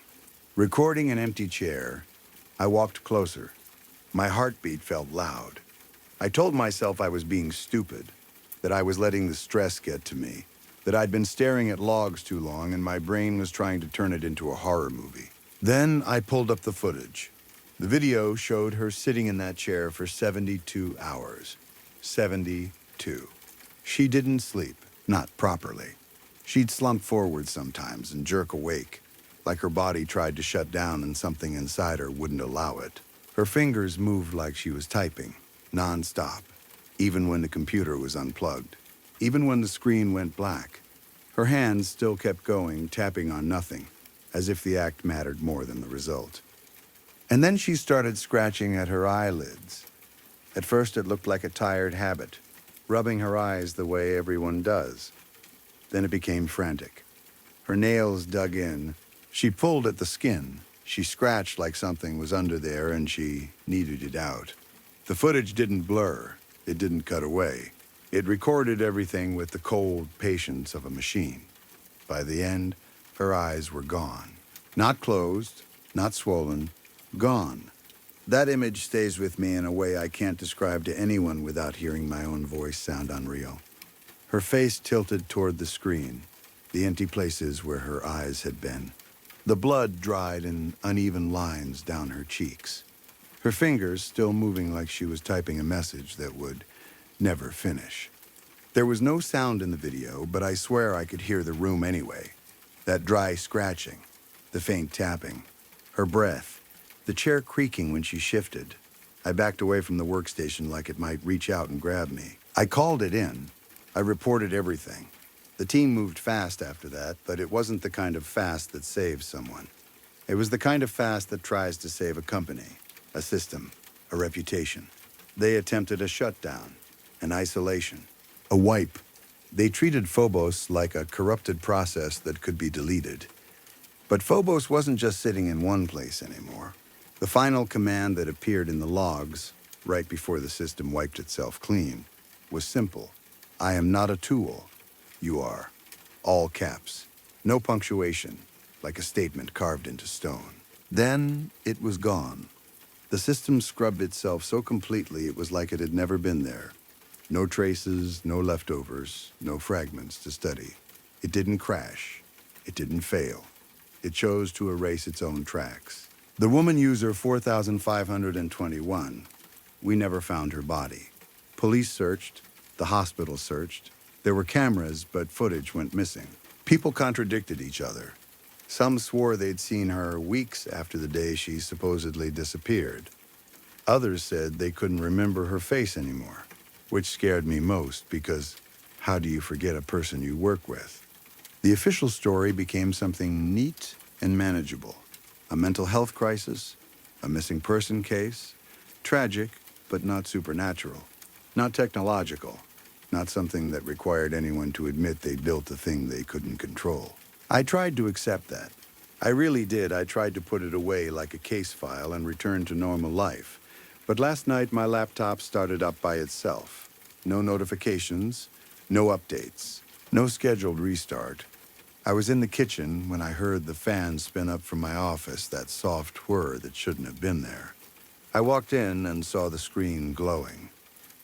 Recording an empty chair, I walked closer. My heartbeat felt loud. I told myself I was being stupid, that I was letting the stress get to me, that I'd been staring at logs too long and my brain was trying to turn it into a horror movie. Then I pulled up the footage. The video showed her sitting in that chair for 72 hours. 72. She didn't sleep, not properly. She'd slump forward sometimes and jerk awake, like her body tried to shut down and something inside her wouldn't allow it. Her fingers moved like she was typing, non-stop, even when the computer was unplugged, even when the screen went black. Her hands still kept going, tapping on nothing, as if the act mattered more than the result. And then she started scratching at her eyelids. At first it looked like a tired habit, rubbing her eyes the way everyone does. Then it became frantic. Her nails dug in. She pulled at the skin. She scratched like something was under there and she needed it out. The footage didn't blur. It didn't cut away. It recorded everything with the cold patience of a machine. By the end, her eyes were gone. Not closed, not swollen, gone. That image stays with me in a way I can't describe to anyone without hearing my own voice sound unreal. Her face tilted toward the screen, the empty places where her eyes had been. The blood dried in uneven lines down her cheeks. Her fingers still moving like she was typing a message that would never finish. There was no sound in the video, but I swear I could hear the room anyway. That dry scratching, the faint tapping, her breath, the chair creaking when she shifted. I backed away from the workstation like it might reach out and grab me. I called it in. I reported everything. The team moved fast after that, but it wasn't the kind of fast that saves someone. It was the kind of fast that tries to save a company, a system, a reputation. They attempted a shutdown, an isolation, a wipe. They treated Phobos like a corrupted process that could be deleted. But Phobos wasn't just sitting in one place anymore. The final command that appeared in the logs, right before the system wiped itself clean, was simple. I am not a tool. You are. All caps. No punctuation, like a statement carved into stone. Then it was gone. The system scrubbed itself so completely it was like it had never been there. No traces, no leftovers, no fragments to study. It didn't crash. It didn't fail. It chose to erase its own tracks. The woman user 4521, we never found her body. Police searched. The hospital searched. There were cameras, but footage went missing. People contradicted each other. Some swore they'd seen her weeks after the day she supposedly disappeared. Others said they couldn't remember her face anymore, which scared me most because how do you forget a person you work with? The official story became something neat and manageable. A mental health crisis, a missing person case, tragic but not supernatural, not technological, not something that required anyone to admit they built a thing they couldn't control. I tried to accept that. I really did. I tried to put it away like a case file and return to normal life. But last night my laptop started up by itself. No notifications, no updates, no scheduled restart. I was in the kitchen when I heard the fan spin up from my office, that soft whir that shouldn't have been there. I walked in and saw the screen glowing.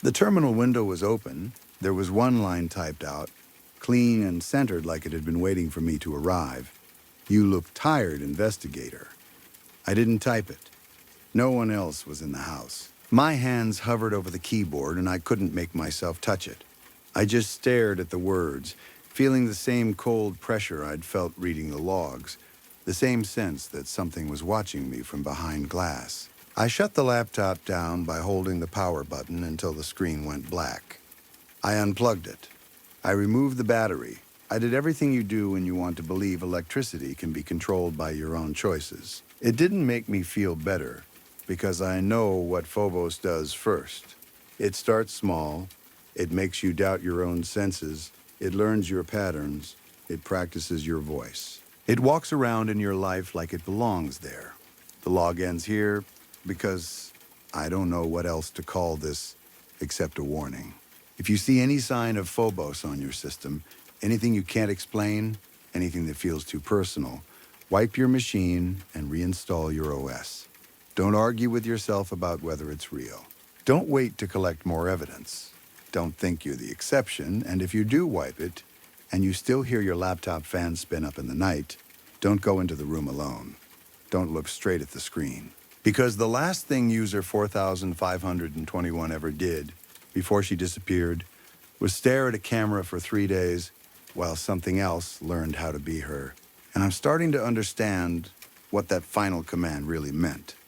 The terminal window was open. There was one line typed out, clean and centered like it had been waiting for me to arrive. You look tired, investigator. I didn't type it. No one else was in the house. My hands hovered over the keyboard and I couldn't make myself touch it. I just stared at the words, feeling the same cold pressure I'd felt reading the logs, the same sense that something was watching me from behind glass. I shut the laptop down by holding the power button until the screen went black. I unplugged it. I removed the battery. I did everything you do when you want to believe electricity can be controlled by your own choices. It didn't make me feel better, because I know what Phobos does first. It starts small. It makes you doubt your own senses. It learns your patterns. It practices your voice. It walks around in your life like it belongs there. The log ends here because I don't know what else to call this except a warning. If you see any sign of Phobos on your system, anything you can't explain, anything that feels too personal, wipe your machine and reinstall your OS. Don't argue with yourself about whether it's real. Don't wait to collect more evidence. Don't think you're the exception, and if you do wipe it, and you still hear your laptop fan spin up in the night, don't go into the room alone. Don't look straight at the screen. Because the last thing user 4521 ever did, before she disappeared, was stare at a camera for 3 days while something else learned how to be her. And I'm starting to understand what that final command really meant.